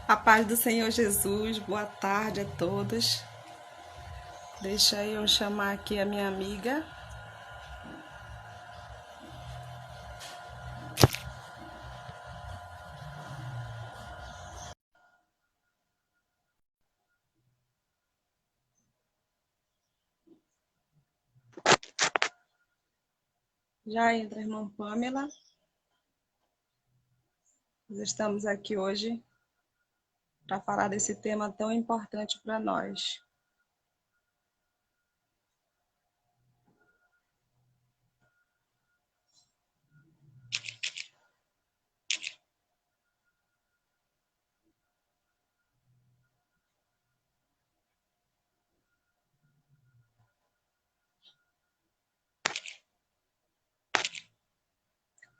A paz do Senhor Jesus, boa tarde a todos. Deixa eu chamar aqui a minha amiga. Já entra, irmã Pamela. Nós estamos aqui hoje para falar desse tema tão importante para nós.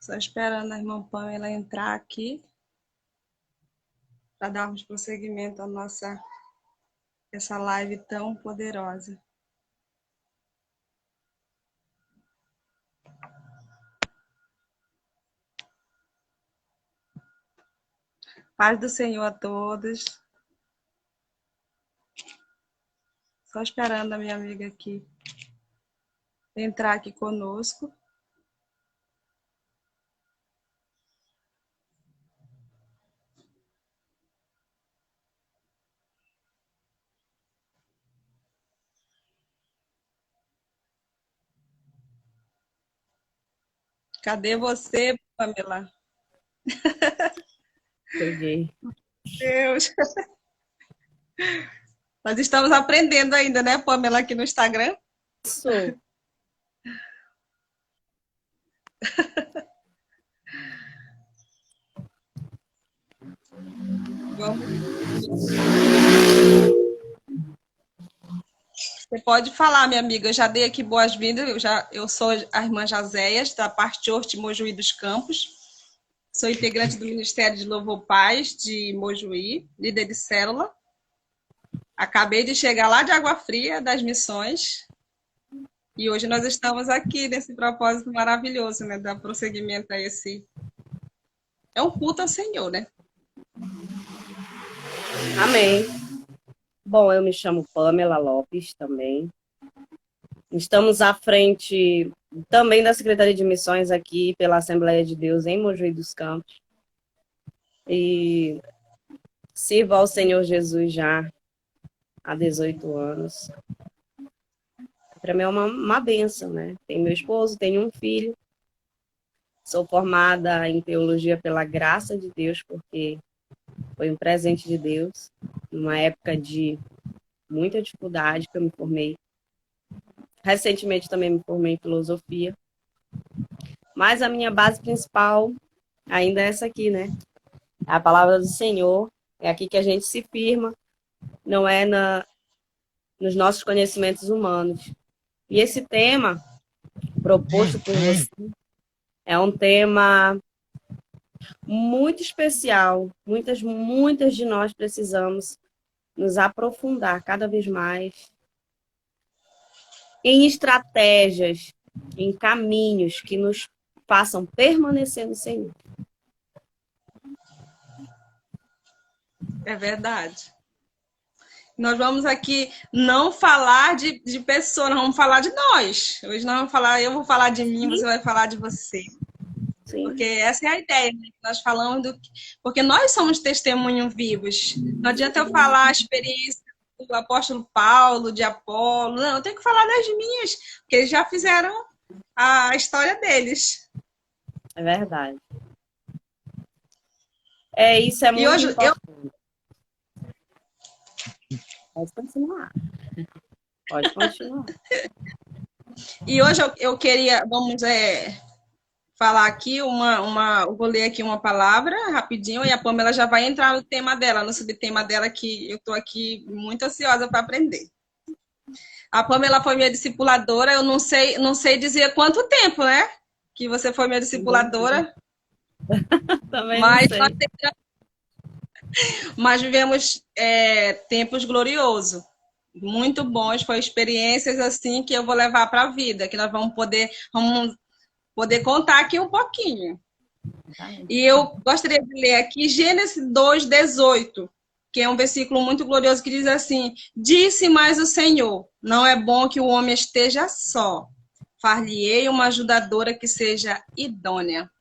Só esperando a irmã Pamela entrar aqui para darmos prosseguimento à essa live tão poderosa. Paz do Senhor a todos. Só esperando a minha amiga aqui entrar aqui conosco. Cadê você, Pamela? Cheguei. Deus. Nós estamos aprendendo ainda, né, Pamela, aqui no Instagram? Isso. Vamos. Você pode falar, minha amiga. Eu já dei aqui boas-vindas. Eu sou a irmã Jazéias, da parte Horto Mojuí dos Campos. Sou integrante do Ministério de Louvor Paz de Mojuí, líder de célula. Acabei de chegar lá de Água Fria, das missões. E hoje nós estamos aqui nesse propósito maravilhoso, né? Dar prosseguimento a esse... É um culto ao Senhor, né? Amém. Bom, eu me chamo Pamela Lopes também. Estamos à frente também da Secretaria de Missões aqui pela Assembleia de Deus em Mojuí dos Campos. E sirvo ao Senhor Jesus já há 18 anos. Para mim é uma bênção, né? Tenho meu esposo, tenho um filho. Sou formada em teologia pela graça de Deus, porque foi um presente de Deus, numa época de muita dificuldade que eu me formei. Recentemente também me formei em filosofia. Mas a minha base principal ainda é essa aqui, né? É a palavra do Senhor. É aqui que a gente se firma, não é nos nossos conhecimentos humanos. E esse tema proposto por você é um tema muito especial. Muitas de nós precisamos nos aprofundar cada vez mais em estratégias, em caminhos que nos façam permanecer no Senhor. É verdade. Nós vamos aqui não falar de pessoa, nós vamos falar de nós. Hoje nós vamos falar, eu vou falar de mim, você vai falar de você. Sim. Porque essa é a ideia, né? Nós falamos porque nós somos testemunhos vivos. Não adianta eu falar a experiência do apóstolo Paulo, de Apolo. Não, eu tenho que falar das minhas, porque eles já fizeram a história deles. É verdade. Isso é muito hoje importante. Pode continuar. Pode continuar. E hoje eu queria, vamos falar aqui eu vou ler aqui uma palavra rapidinho e a Pamela já vai entrar no tema dela, no subtema dela, que eu estou aqui muito ansiosa para aprender. A Pamela foi minha discipuladora, eu não sei dizer quanto tempo, né? Que você foi minha discipuladora. Também não sei. Mas vivemos tempos gloriosos, muito bons, foi experiências assim que eu vou levar para a vida, que nós vamos poder contar aqui um pouquinho. E eu gostaria de ler aqui Gênesis 2:18. que é um versículo muito glorioso que diz assim: disse mais o Senhor, não é bom que o homem esteja só. Far-lhe-ei uma ajudadora que seja idônea.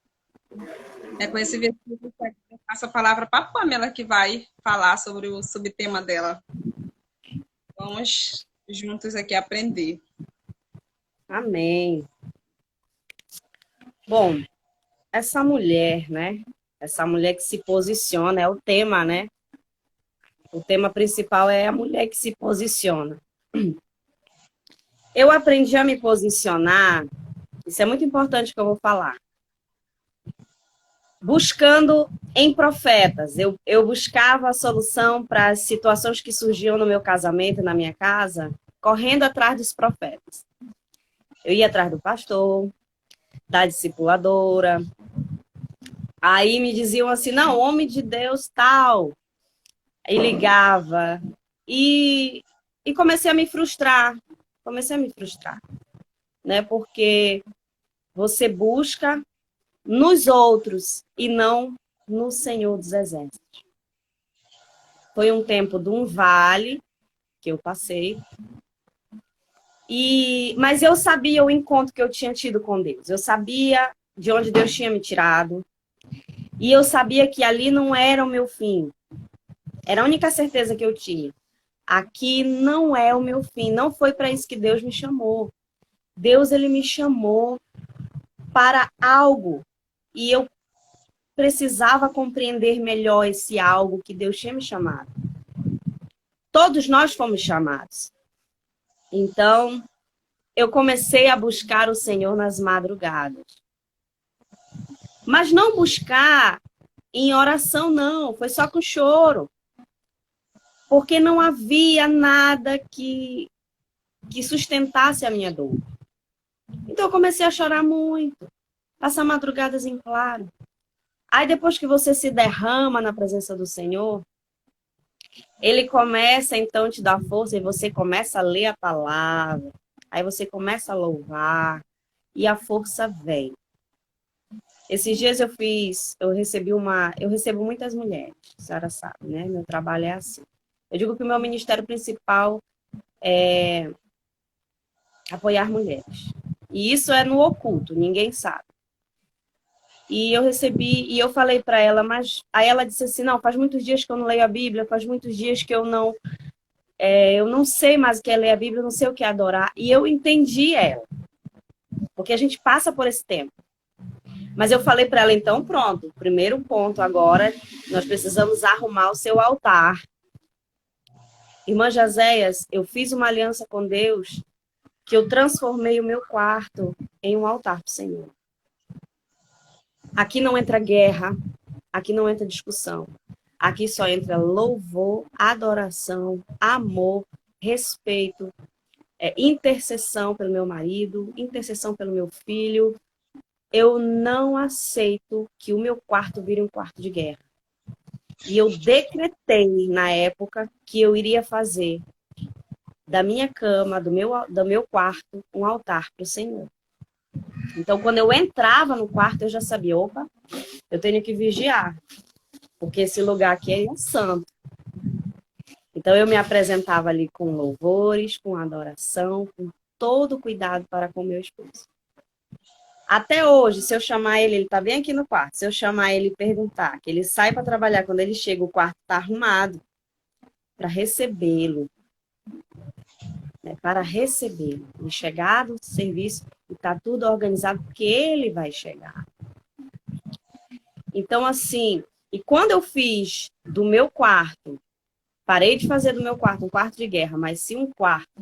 É com esse versículo que eu passo a palavra para a Pamela, que vai falar sobre o subtema dela. Vamos juntos aqui aprender. Amém. Bom, essa mulher, né? Essa mulher que se posiciona, é o tema, né? O tema principal é a mulher que se posiciona. Eu aprendi a me posicionar, isso é muito importante que eu vou falar. Buscando em profetas. Eu buscava a solução para as situações que surgiam no meu casamento, na minha casa, correndo atrás dos profetas. Eu ia atrás do pastor, da discipuladora. Aí me diziam assim, não, homem de Deus tal. Aí ligava. E comecei a me frustrar. Né? Porque você busca nos outros e não no Senhor dos Exércitos. Foi um tempo de um vale que eu passei. Mas eu sabia o encontro que eu tinha tido com Deus. Eu sabia de onde Deus tinha me tirado. E eu sabia que ali não era o meu fim. Era a única certeza que eu tinha. Aqui não é o meu fim. Não foi para isso que Deus me chamou. Deus, ele me chamou para algo. E eu precisava compreender melhor esse algo que Deus tinha me chamado. Todos nós fomos chamados. Então, eu comecei a buscar o Senhor nas madrugadas. Mas não buscar em oração, não. Foi só com choro. Porque não havia nada que sustentasse a minha dor. Então, eu comecei a chorar muito. Passar madrugadas em claro. Aí, depois que você se derrama na presença do Senhor, ele começa, então, a te dar força e você começa a ler a palavra. Aí você começa a louvar e a força vem. Esses dias eu recebo muitas mulheres, a senhora sabe, né? Meu trabalho é assim. Eu digo que o meu ministério principal é apoiar mulheres. E isso é no oculto, ninguém sabe. E eu falei para ela, mas aí ela disse assim, não, faz muitos dias que eu não leio a Bíblia, faz muitos dias que eu não sei mais o que é ler a Bíblia, eu não sei o que é adorar. E eu entendi ela, porque a gente passa por esse tempo. Mas eu falei para ela, então pronto, primeiro ponto agora, nós precisamos arrumar o seu altar. Irmã Jazéias, eu fiz uma aliança com Deus que eu transformei o meu quarto em um altar para o Senhor. Aqui não entra guerra, aqui não entra discussão. Aqui só entra louvor, adoração, amor, respeito, intercessão pelo meu marido, intercessão pelo meu filho. Eu não aceito que o meu quarto vire um quarto de guerra. E eu decretei, na época, que eu iria fazer da minha cama, do meu quarto, um altar para o Senhor. Então, quando eu entrava no quarto, eu já sabia, opa, eu tenho que vigiar, porque esse lugar aqui é santo. Então, eu me apresentava ali com louvores, com adoração, com todo cuidado para com meu esposo. Até hoje, se eu chamar ele está bem aqui no quarto, se eu chamar ele e perguntar, que ele sai para trabalhar, quando ele chega, o quarto está arrumado para recebê-lo. Para recebê-lo. Ele chegar do serviço e está tudo organizado, porque ele vai chegar. Então, assim, e quando eu fiz do meu quarto, parei de fazer do meu quarto um quarto de guerra, mas sim um quarto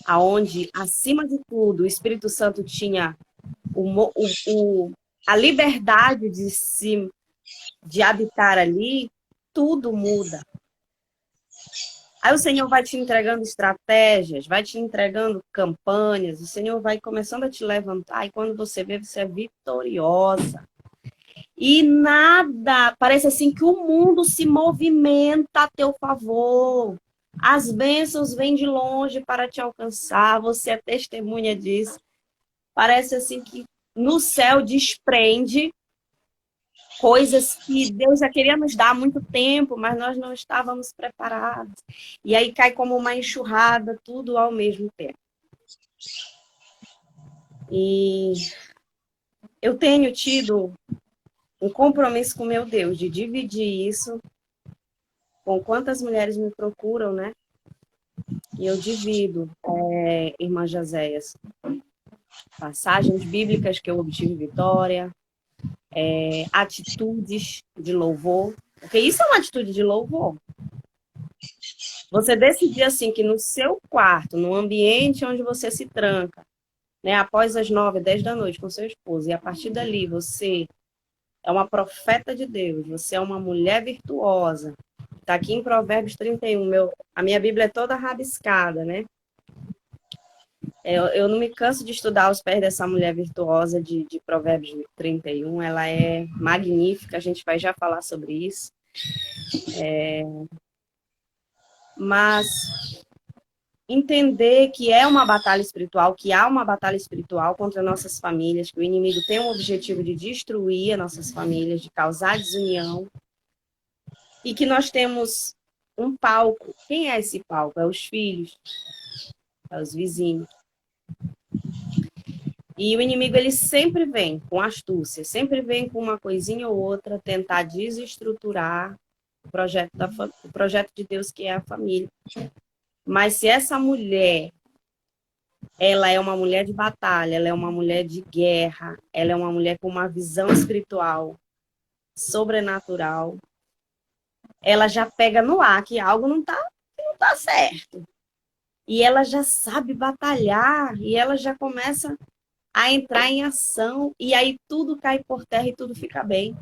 aonde, acima de tudo, o Espírito Santo tinha a liberdade de habitar ali, tudo muda. Aí o Senhor vai te entregando estratégias, vai te entregando campanhas, o Senhor vai começando a te levantar, e quando você vê, você é vitoriosa. E nada, parece assim que o mundo se movimenta a teu favor. As bênçãos vêm de longe para te alcançar, você é testemunha disso. Parece assim que no céu desprende coisas que Deus já queria nos dar há muito tempo, mas nós não estávamos preparados. E aí cai como uma enxurrada, tudo ao mesmo tempo. E eu tenho tido um compromisso com meu Deus de dividir isso com quantas mulheres me procuram, né? E eu divido, irmã Jazéias, passagens bíblicas que eu obtive vitória, atitudes de louvor, porque isso é uma atitude de louvor. Você decidir assim que no seu quarto, no ambiente onde você se tranca, né, após as 9, 10 da noite com seu esposo, e a partir dali você é uma profeta de Deus, você é uma mulher virtuosa. Está aqui em Provérbios 31, a minha Bíblia é toda rabiscada, né? Eu não me canso de estudar os pés dessa mulher virtuosa de Provérbios 31, ela é magnífica, a gente vai já falar sobre isso. Mas entender que é uma batalha espiritual, que há uma batalha espiritual contra nossas famílias, que o inimigo tem o objetivo de destruir as nossas famílias, de causar desunião, e que nós temos um palco. Quem é esse palco? É os filhos, é os vizinhos. E o inimigo, ele sempre vem com astúcia, sempre vem com uma coisinha ou outra, tentar desestruturar o projeto de Deus, que é a família. Mas se essa mulher, ela é uma mulher de batalha, ela é uma mulher de guerra, ela é uma mulher com uma visão espiritual, sobrenatural, ela já pega no ar que algo não tá certo. E ela já sabe batalhar, e ela já começa a entrar em ação, e aí tudo cai por terra e tudo fica bem.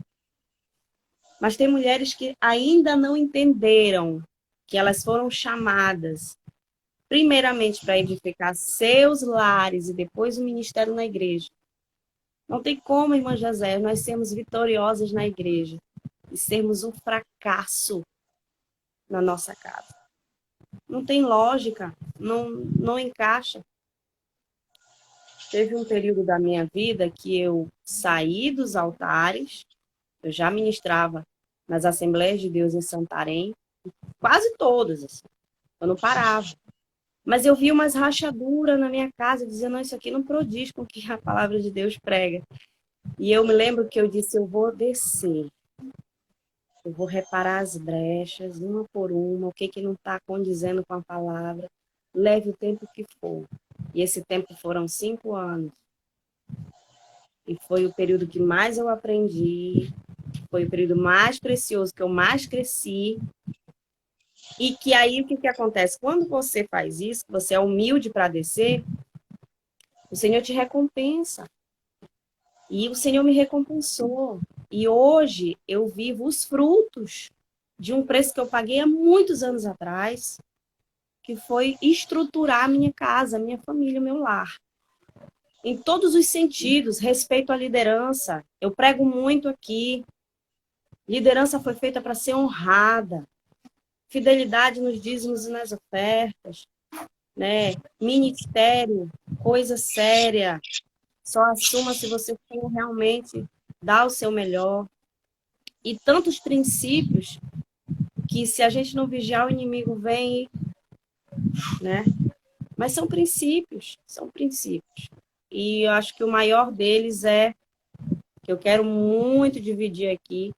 Mas tem mulheres que ainda não entenderam que elas foram chamadas primeiramente para edificar seus lares e depois o ministério na igreja. Não tem como, irmã José, nós sermos vitoriosas na igreja e sermos um fracasso na nossa casa. Não tem lógica, não encaixa. Teve um período da minha vida que eu saí dos altares, eu já ministrava nas Assembleias de Deus em Santarém, quase todas, assim, eu não parava. Mas eu vi umas rachaduras na minha casa, dizendo, não, isso aqui não prodiz com o que a palavra de Deus prega. E eu me lembro que eu disse, eu vou descer, eu vou reparar as brechas, uma por uma, o que não está condizendo com a palavra, leve o tempo que for. E esse tempo foram 5 anos. E foi o período que mais eu aprendi, foi o período mais precioso, que eu mais cresci. E que aí, o que acontece? Quando você faz isso, você é humilde para descer, o Senhor te recompensa. E o Senhor me recompensou. E hoje eu vivo os frutos de um preço que eu paguei há muitos anos atrás, que foi estruturar a minha casa, a minha família, o meu lar. Em todos os sentidos, respeito à liderança. Eu prego muito aqui. Liderança foi feita para ser honrada. Fidelidade nos dízimos e nas ofertas. Né? Ministério, coisa séria. Só assuma se você for realmente dar o seu melhor. E tantos princípios que se a gente não vigiar, o inimigo vem, né? Mas são princípios, são princípios. E eu acho que o maior deles é, que eu quero muito dividir aqui.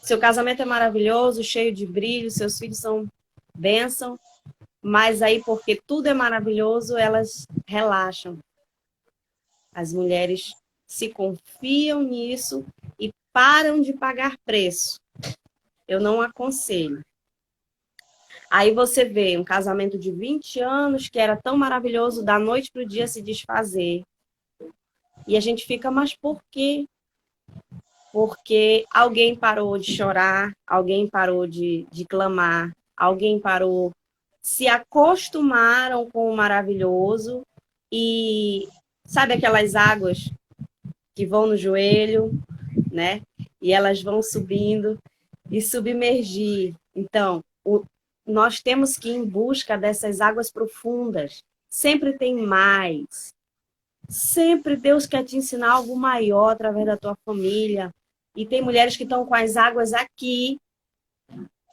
Seu casamento é maravilhoso, cheio de brilho, seus filhos são bênção, mas aí porque tudo é maravilhoso, elas relaxam. As mulheres se confiam nisso e param de pagar preço. Eu não aconselho. Aí você vê um casamento de 20 anos que era tão maravilhoso, da noite para o dia se desfazer. E a gente fica, mas por quê? Porque alguém parou de chorar, alguém parou de clamar, alguém parou, se acostumaram com o maravilhoso e sabe aquelas águas que vão no joelho, né? E elas vão subindo e submergir. Então, nós temos que ir em busca dessas águas profundas. Sempre tem mais. Sempre Deus quer te ensinar algo maior através da tua família. E tem mulheres que estão com as águas aqui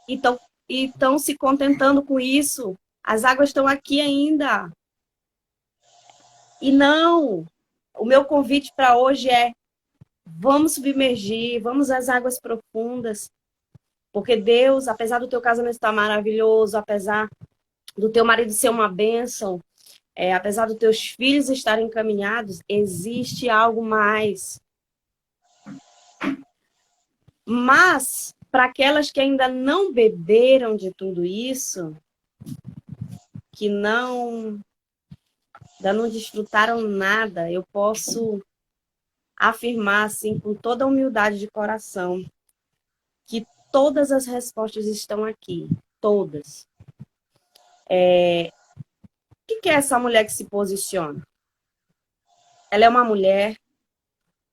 e estão se contentando com isso. As águas estão aqui ainda. E não, o meu convite para hoje é: vamos submergir, vamos às águas profundas. Porque Deus, apesar do teu casamento estar maravilhoso, apesar do teu marido ser uma bênção, apesar dos teus filhos estarem encaminhados, existe algo mais. Mas, para aquelas que ainda não beberam de tudo isso, que ainda não desfrutaram nada, eu posso afirmar, assim, com toda a humildade de coração, que todas as respostas estão aqui. Todas. O que é essa mulher que se posiciona? Ela é uma mulher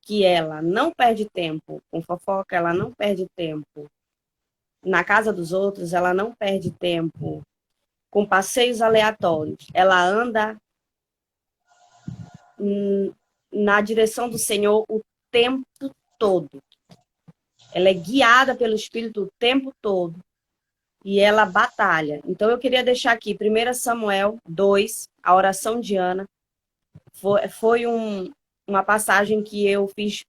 que ela não perde tempo com fofoca, ela não perde tempo na casa dos outros, ela não perde tempo com passeios aleatórios. Ela anda na direção do Senhor o tempo todo. Ela é guiada pelo Espírito o tempo todo. E ela batalha. Então eu queria deixar aqui 1 Samuel 2, a oração de Ana. Foi uma passagem que eu fiz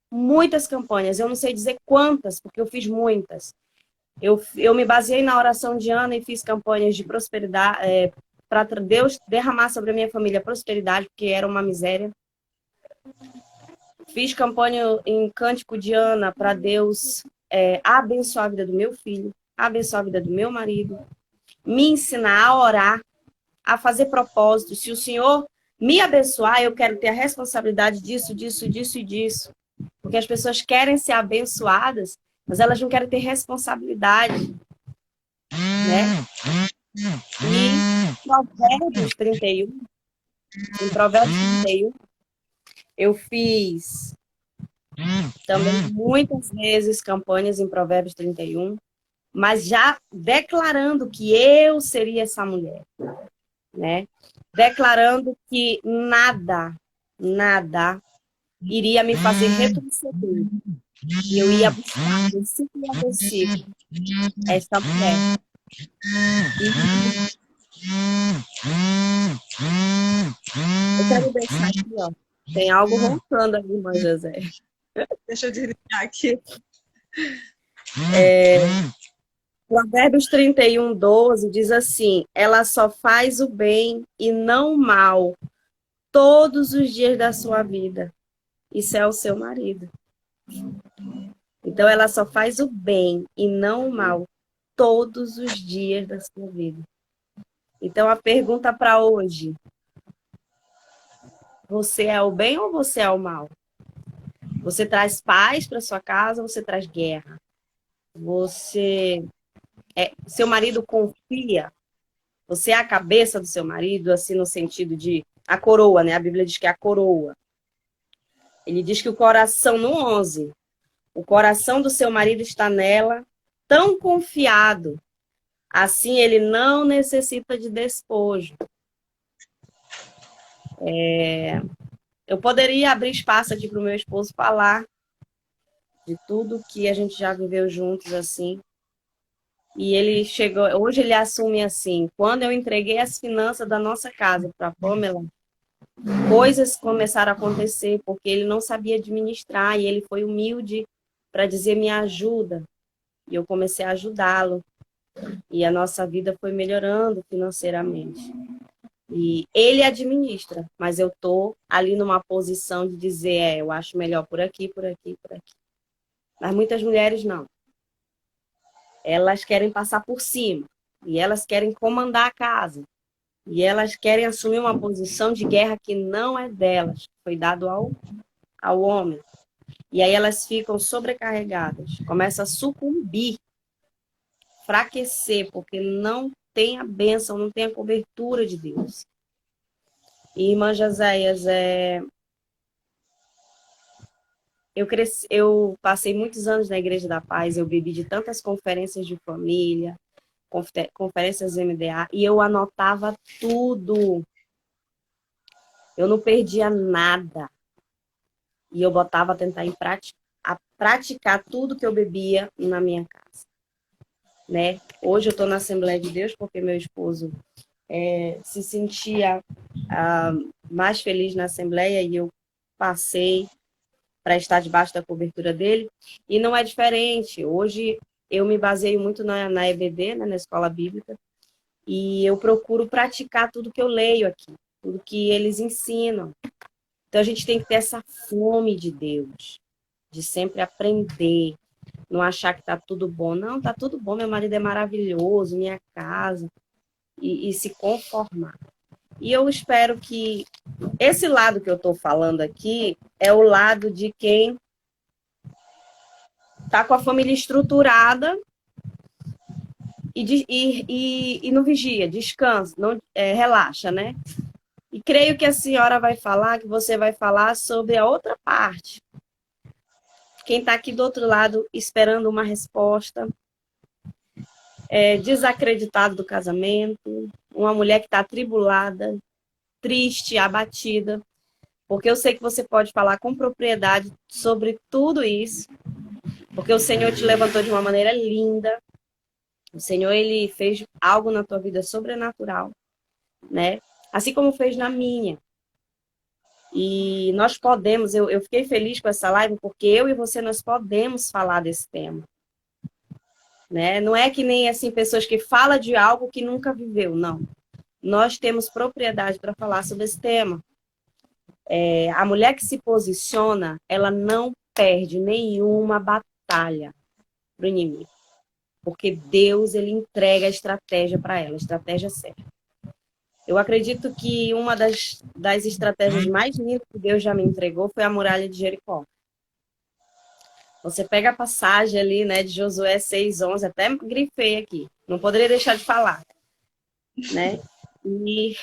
muitas campanhas. Eu não sei dizer quantas, porque eu fiz muitas. Eu me baseei na oração de Ana e fiz campanhas de prosperidade, para Deus derramar sobre a minha família prosperidade, porque era uma miséria. Fiz campanha em Cântico de Ana para Deus abençoar a vida do meu filho, abençoar a vida do meu marido, me ensinar a orar, a fazer propósitos. Se o Senhor me abençoar, eu quero ter a responsabilidade disso, disso, disso e disso. Porque as pessoas querem ser abençoadas, mas elas não querem ter responsabilidade. Né? E em Provérbios 31, eu fiz também muitas vezes campanhas em Provérbios 31, mas já declarando que eu seria essa mulher, né? Declarando que nada iria me fazer retroceder. E eu ia buscar, versículo a versículo, esta mulher. Eu quero deixar aqui, ó. Tem algo roncando ali, irmã José. Deixa eu desligar aqui. Provérbios 31, 12 diz assim: ela só faz o bem e não o mal todos os dias da sua vida. Isso é o seu marido. Então, ela só faz o bem e não o mal todos os dias da sua vida. Então, a pergunta para hoje: você é o bem ou você é o mal? Você traz paz para sua casa ou você traz guerra? Seu marido confia? Você é a cabeça do seu marido, assim, no sentido de a coroa, né? A Bíblia diz que é a coroa. Ele diz que o coração, no 11, o coração do seu marido está nela, tão confiado. Assim, ele não necessita de despojo. Eu poderia abrir espaço aqui para o meu esposo falar de tudo que a gente já viveu juntos, assim. E ele chegou, hoje ele assume assim: quando eu entreguei as finanças da nossa casa para a Pamela, coisas começaram a acontecer, porque ele não sabia administrar e ele foi humilde para dizer me ajuda. E eu comecei a ajudá-lo. E a nossa vida foi melhorando financeiramente. E ele administra, mas eu tô ali numa posição de dizer, eu acho melhor por aqui, por aqui, por aqui. Mas muitas mulheres não. Elas querem passar por cima. E elas querem comandar a casa. E elas querem assumir uma posição de guerra que não é delas. Foi dado ao homem. E aí elas ficam sobrecarregadas. Começam a sucumbir. Fraquecer, porque não tem a bênção, não tem a cobertura de Deus. E, irmã Joséias, eu passei muitos anos na Igreja da Paz, eu bebi de tantas conferências de família, conferências MDA, e eu anotava tudo. Eu não perdia nada. E eu botava a tentar a praticar tudo que eu bebia na minha casa, né? Hoje eu estou na Assembleia de Deus porque meu esposo se sentia mais feliz na Assembleia e eu passei para estar debaixo da cobertura dele. E não é diferente. Hoje eu me baseio muito na EBD, né, na Escola Bíblica, e eu procuro praticar tudo que eu leio aqui, tudo que eles ensinam. Então a gente tem que ter essa fome de Deus, de sempre aprender, não achar que está tudo bom. Não, está tudo bom, meu marido é maravilhoso, minha casa, e se conformar. E eu espero que esse lado que eu estou falando aqui é o lado de quem está com a família estruturada e não vigia, descansa, não, relaxa, né? E creio que a senhora vai falar, que você vai falar sobre a outra parte. Quem está aqui do outro lado esperando uma resposta, desacreditado do casamento, uma mulher que está atribulada, triste, abatida, porque eu sei que você pode falar com propriedade sobre tudo isso, porque o Senhor te levantou de uma maneira linda, o Senhor, ele fez algo na tua vida sobrenatural, né? Assim como fez na minha. E nós podemos, eu fiquei feliz com essa live, porque eu e você, nós podemos falar desse tema. Né? Não é que nem assim pessoas que falam de algo que nunca viveu, não. Nós temos propriedade para falar sobre esse tema. A mulher que se posiciona, ela não perde nenhuma batalha para o inimigo. Porque Deus, ele entrega a estratégia para ela, a estratégia certa. Eu acredito que uma das estratégias mais lindas que Deus já me entregou foi a muralha de Jericó. Você pega a passagem ali, né, de Josué 6:11, até grifei aqui. Não poderia deixar de falar, né? E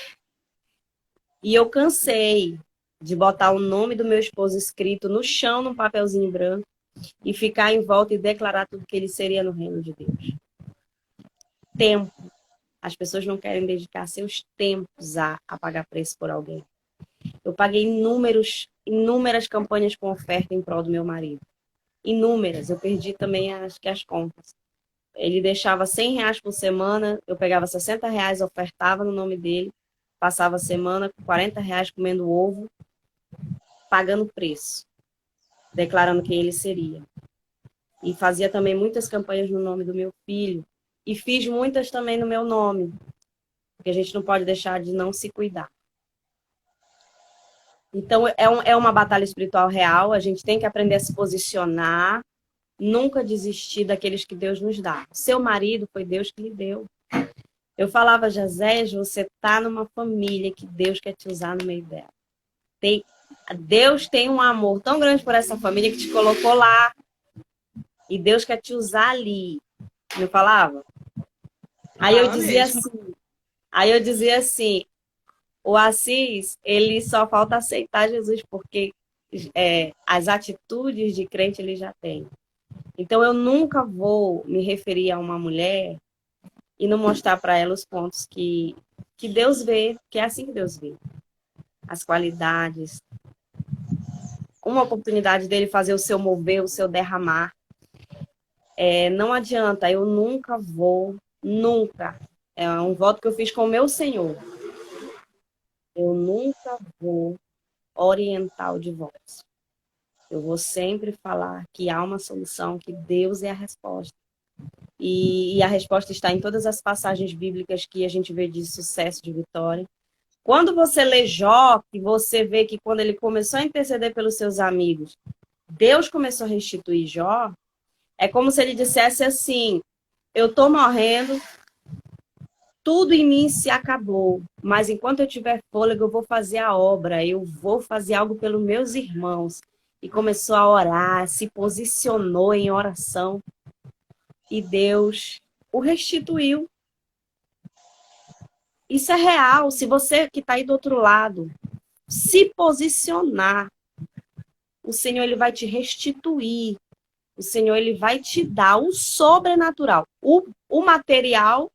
eu cansei de botar o nome do meu esposo escrito no chão, num papelzinho branco, e ficar em volta e declarar tudo que ele seria no reino de Deus. Tempo. As pessoas não querem dedicar seus tempos a pagar preço por alguém. Eu paguei inúmeras campanhas com oferta em prol do meu marido. Inúmeras. Eu perdi também as contas. Ele deixava R$100 por semana, eu pegava R$60, ofertava no nome dele, passava a semana com R$40 comendo ovo, pagando preço, declarando quem ele seria. E fazia também muitas campanhas no nome do meu filho. E fiz muitas também no meu nome, porque a gente não pode deixar de não se cuidar. Então, é uma batalha espiritual real, a gente tem que aprender a se posicionar, nunca desistir daqueles que Deus nos dá. Seu marido foi Deus que lhe deu. Eu falava, Jazés, você está numa família que Deus quer te usar no meio dela. Deus tem um amor tão grande por essa família que te colocou lá. E Deus quer te usar ali. Eu falava? Aí eu dizia assim, o Assis, ele só falta aceitar Jesus, porque as atitudes de crente ele já tem. Então eu nunca vou me referir a uma mulher e não mostrar para ela os pontos que Deus vê, que é assim que Deus vê. As qualidades. Uma oportunidade dele fazer o seu mover, o seu derramar. Não adianta, eu nunca. É um voto que eu fiz com o meu Senhor. Eu nunca vou orientar o divórcio. Eu vou sempre falar que há uma solução, que Deus é a resposta. E a resposta está em todas as passagens bíblicas que a gente vê de sucesso, de vitória. Quando você lê Jó, que você vê que quando ele começou a interceder pelos seus amigos, Deus começou a restituir Jó, é como se ele dissesse assim, eu estou morrendo, tudo em mim se acabou, mas enquanto eu tiver fôlego, eu vou fazer a obra, eu vou fazer algo pelos meus irmãos. E começou a orar, se posicionou em oração, e Deus o restituiu. Isso é real. Se você que está aí do outro lado se posicionar, o Senhor ele vai te restituir. O Senhor ele vai te dar o sobrenatural, o material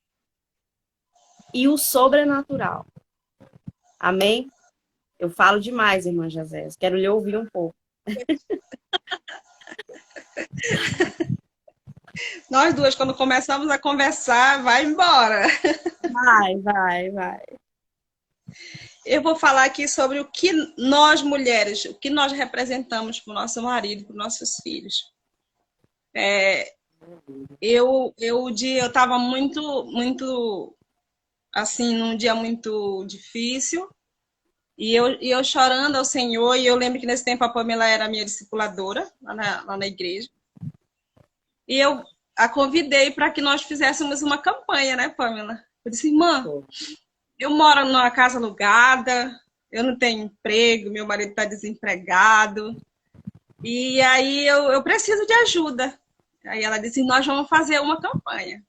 e o sobrenatural. Amém? Eu falo demais, irmã Jazéia. Quero lhe ouvir um pouco. Nós duas, quando começamos a conversar, vai embora. Vai, vai, vai. Eu vou falar aqui sobre o que nós, mulheres, o que nós representamos para o nosso marido, para os nossos filhos. Eu estava muito, assim, num dia muito difícil, e eu chorando ao Senhor, e eu lembro que nesse tempo a Pamela era minha discipuladora, lá na igreja, e eu a convidei para que nós fizéssemos uma campanha, né, Pamela? Eu disse, irmã, eu moro numa casa alugada, eu não tenho emprego, meu marido está desempregado, e aí eu preciso de ajuda. Aí ela disse, nós vamos fazer uma campanha.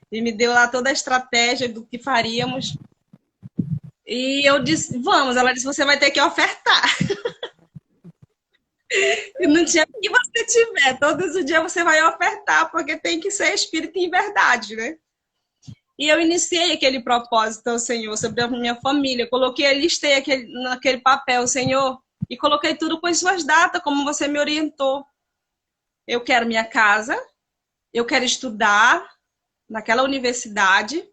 E me deu lá toda a estratégia do que faríamos. E eu disse, vamos. Ela disse, você vai ter que ofertar. E não tinha o que você tiver. Todos os dias você vai ofertar, porque tem que ser espírito em verdade, né? E eu iniciei aquele propósito ao Senhor sobre a minha família. Listei naquele papel, Senhor, e coloquei tudo com as suas datas, como você me orientou. Eu quero minha casa, eu quero estudar naquela universidade,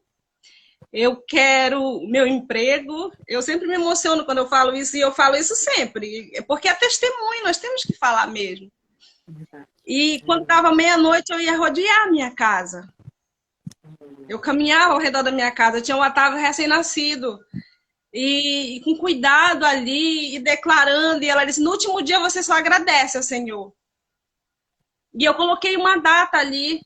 eu quero meu emprego. Eu sempre me emociono quando eu falo isso, e eu falo isso sempre, porque é testemunho, nós temos que falar mesmo. E quando estava meia-noite, eu ia rodear a minha casa. Eu caminhava ao redor da minha casa, eu tinha um Otávio recém-nascido, e com cuidado ali, e declarando, e ela disse, no último dia você só agradece ao Senhor. E eu coloquei uma data ali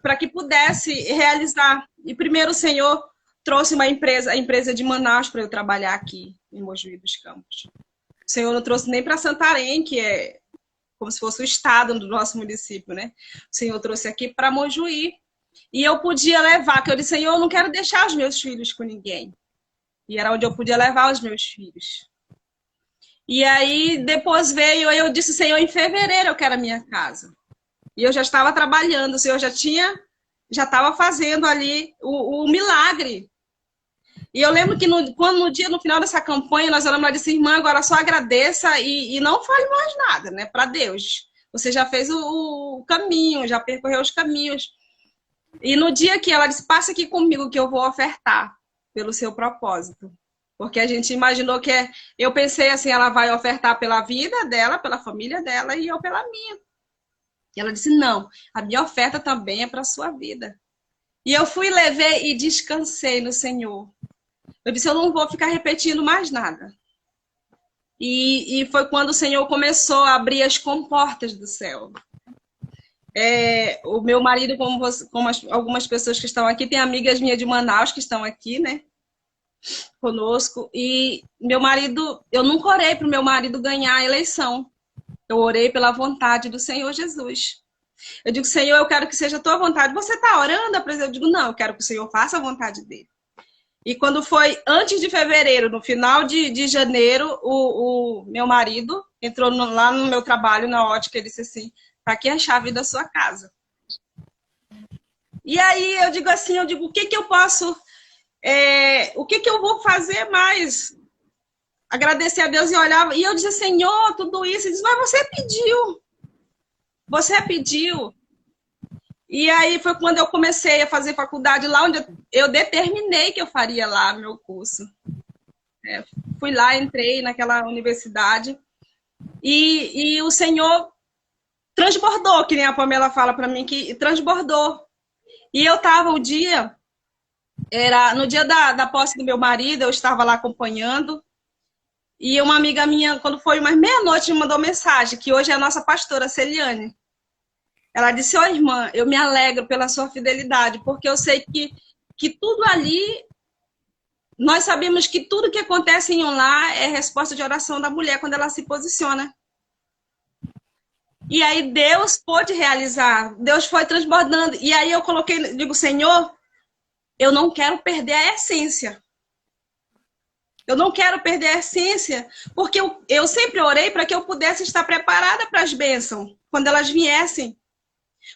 para que pudesse realizar. E primeiro o Senhor trouxe a empresa de Manaus para eu trabalhar aqui em Mojuí dos Campos. O Senhor não trouxe nem para Santarém, que é como se fosse o estado do nosso município, né? O Senhor trouxe aqui para Mojuí. E eu podia levar, que eu disse, Senhor, eu não quero deixar os meus filhos com ninguém. E era onde eu podia levar os meus filhos. E aí, depois veio, eu disse, Senhor, em fevereiro eu quero a minha casa. E eu já estava trabalhando, o Senhor já estava fazendo ali o milagre. E eu lembro que no final dessa campanha, nós oramos lá e disse, irmã, agora só agradeça e não fale mais nada, né, para Deus. Você já fez o caminho, já percorreu os caminhos. E no dia que ela disse, passa aqui comigo que eu vou ofertar pelo seu propósito. Porque a gente imaginou eu pensei assim, ela vai ofertar pela vida dela, pela família dela e eu pela minha. E ela disse, não, a minha oferta também é para a sua vida. E eu fui, levei e descansei no Senhor. Eu disse, eu não vou ficar repetindo mais nada. E foi quando o Senhor começou a abrir as comportas do céu. O meu marido, como algumas pessoas que estão aqui, tem amigas minhas de Manaus que estão aqui, né? Conosco, e meu marido, eu nunca orei para o meu marido ganhar a eleição, eu orei pela vontade do Senhor Jesus. Eu digo, Senhor, eu quero que seja a tua vontade. Você está orando? Eu digo, não, eu quero que o Senhor faça a vontade dele. E quando foi antes de fevereiro, no final de janeiro, o meu marido entrou lá no meu trabalho, na ótica, ele disse assim, tá aqui a chave da sua casa. E aí eu digo assim, o que eu posso... o que eu vou fazer mais? Agradecer a Deus e olhava. E eu dizia, Senhor, tudo isso. Ele disse, mas você pediu. Você pediu. E aí foi quando eu comecei a fazer faculdade lá, onde eu determinei que eu faria lá meu curso. Fui lá, entrei naquela universidade. E o Senhor transbordou, que nem a Pamela fala para mim, que transbordou. E eu estava o dia... Era no dia da posse do meu marido, eu estava lá acompanhando, e uma amiga minha, quando foi umas meia-noite, me mandou mensagem, que hoje é a nossa pastora, Celiane. Ela disse, irmã, eu me alegro pela sua fidelidade, porque eu sei que tudo ali, nós sabemos que tudo que acontece em um lar é resposta de oração da mulher quando ela se posiciona. E aí Deus pôde realizar, Deus foi transbordando, e aí eu digo, Senhor, eu não quero perder a essência. Eu não quero perder a essência, porque eu sempre orei para que eu pudesse estar preparada para as bênçãos, quando elas viessem.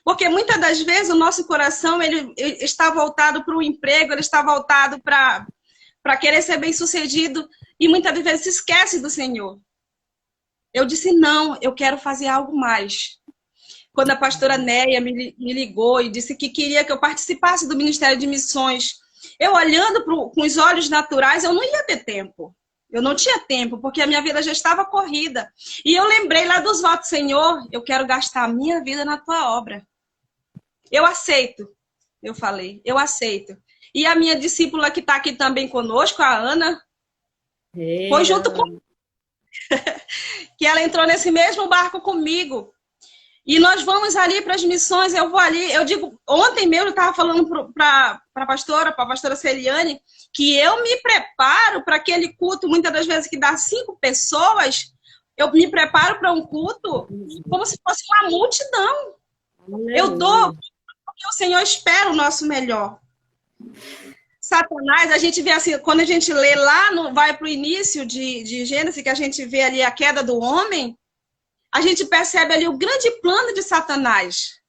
Porque muitas das vezes o nosso coração ele está voltado para o emprego, ele está voltado para para querer ser bem-sucedido e muitas vezes se esquece do Senhor. Eu disse, não, eu quero fazer algo mais. Quando a pastora Néia me ligou e disse que queria que eu participasse do Ministério de Missões, eu olhando com os olhos naturais, eu não ia ter tempo. Eu não tinha tempo, porque a minha vida já estava corrida. E eu lembrei lá dos votos, Senhor, eu quero gastar a minha vida na tua obra. Eu aceito, eu falei, eu aceito. E a minha discípula que está aqui também conosco, a Ana, foi junto comigo. Que ela entrou nesse mesmo barco comigo. E nós vamos ali para as missões, eu vou ali, eu digo, ontem mesmo eu estava falando para a pastora Celiane, que eu me preparo para aquele culto, muitas das vezes que dá 5 pessoas, eu me preparo para um culto como se fosse uma multidão. Eu dou, porque o Senhor espera o nosso melhor. Satanás, a gente vê assim, quando a gente lê lá, vai para o início de Gênesis, que a gente vê ali a queda do homem, a gente percebe ali o grande plano de Satanás,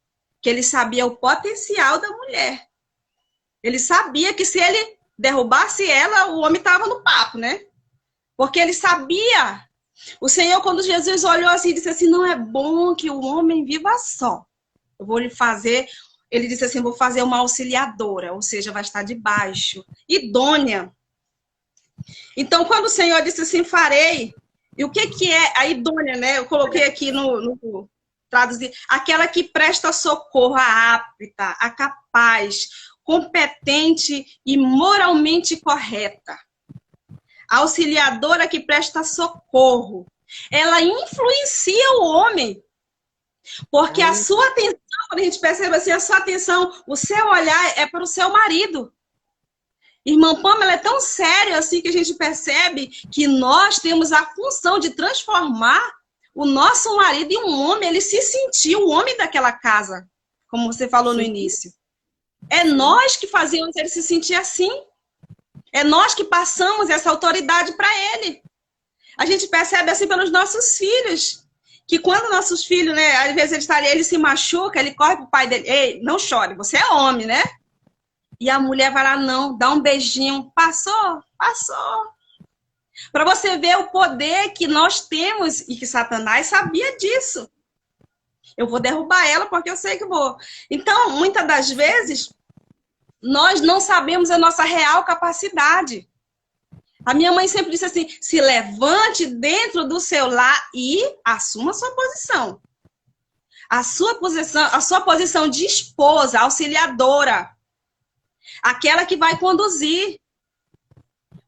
que ele sabia o potencial da mulher. Ele sabia que se ele derrubasse ela, o homem estava no papo, né? Porque ele sabia. O Senhor, quando Jesus olhou assim, disse assim, não é bom que o homem viva só. Eu vou lhe fazer, ele disse assim, vou fazer uma auxiliadora, ou seja, vai estar debaixo, idônea. Então, quando o Senhor disse assim, farei, e o que é a idônea, né? Eu coloquei aqui no traduzir, aquela que presta socorro, a apta, a capaz, competente e moralmente correta. A auxiliadora que presta socorro. Ela influencia o homem. Porque a sua atenção, quando a gente percebe assim, a sua atenção, o seu olhar é para o seu marido. Irmã Pamela, é tão sério assim que a gente percebe que nós temos a função de transformar o nosso marido em um homem, ele se sentiu o homem daquela casa, como você falou no início. É nós que fazemos ele se sentir assim. É nós que passamos essa autoridade para ele. A gente percebe assim pelos nossos filhos, que quando nossos filhos, né, às vezes ele se machuca, ele corre pro pai dele, ei, não chore, você é homem, né? E a mulher vai lá, não, dá um beijinho. Passou, passou. Para você ver o poder que nós temos e que Satanás sabia disso. Eu vou derrubar ela porque eu sei que vou. Então, muitas das vezes, nós não sabemos a nossa real capacidade. A minha mãe sempre disse assim, se levante dentro do seu lar e assuma a sua posição. A sua posição de esposa, auxiliadora. Aquela que vai conduzir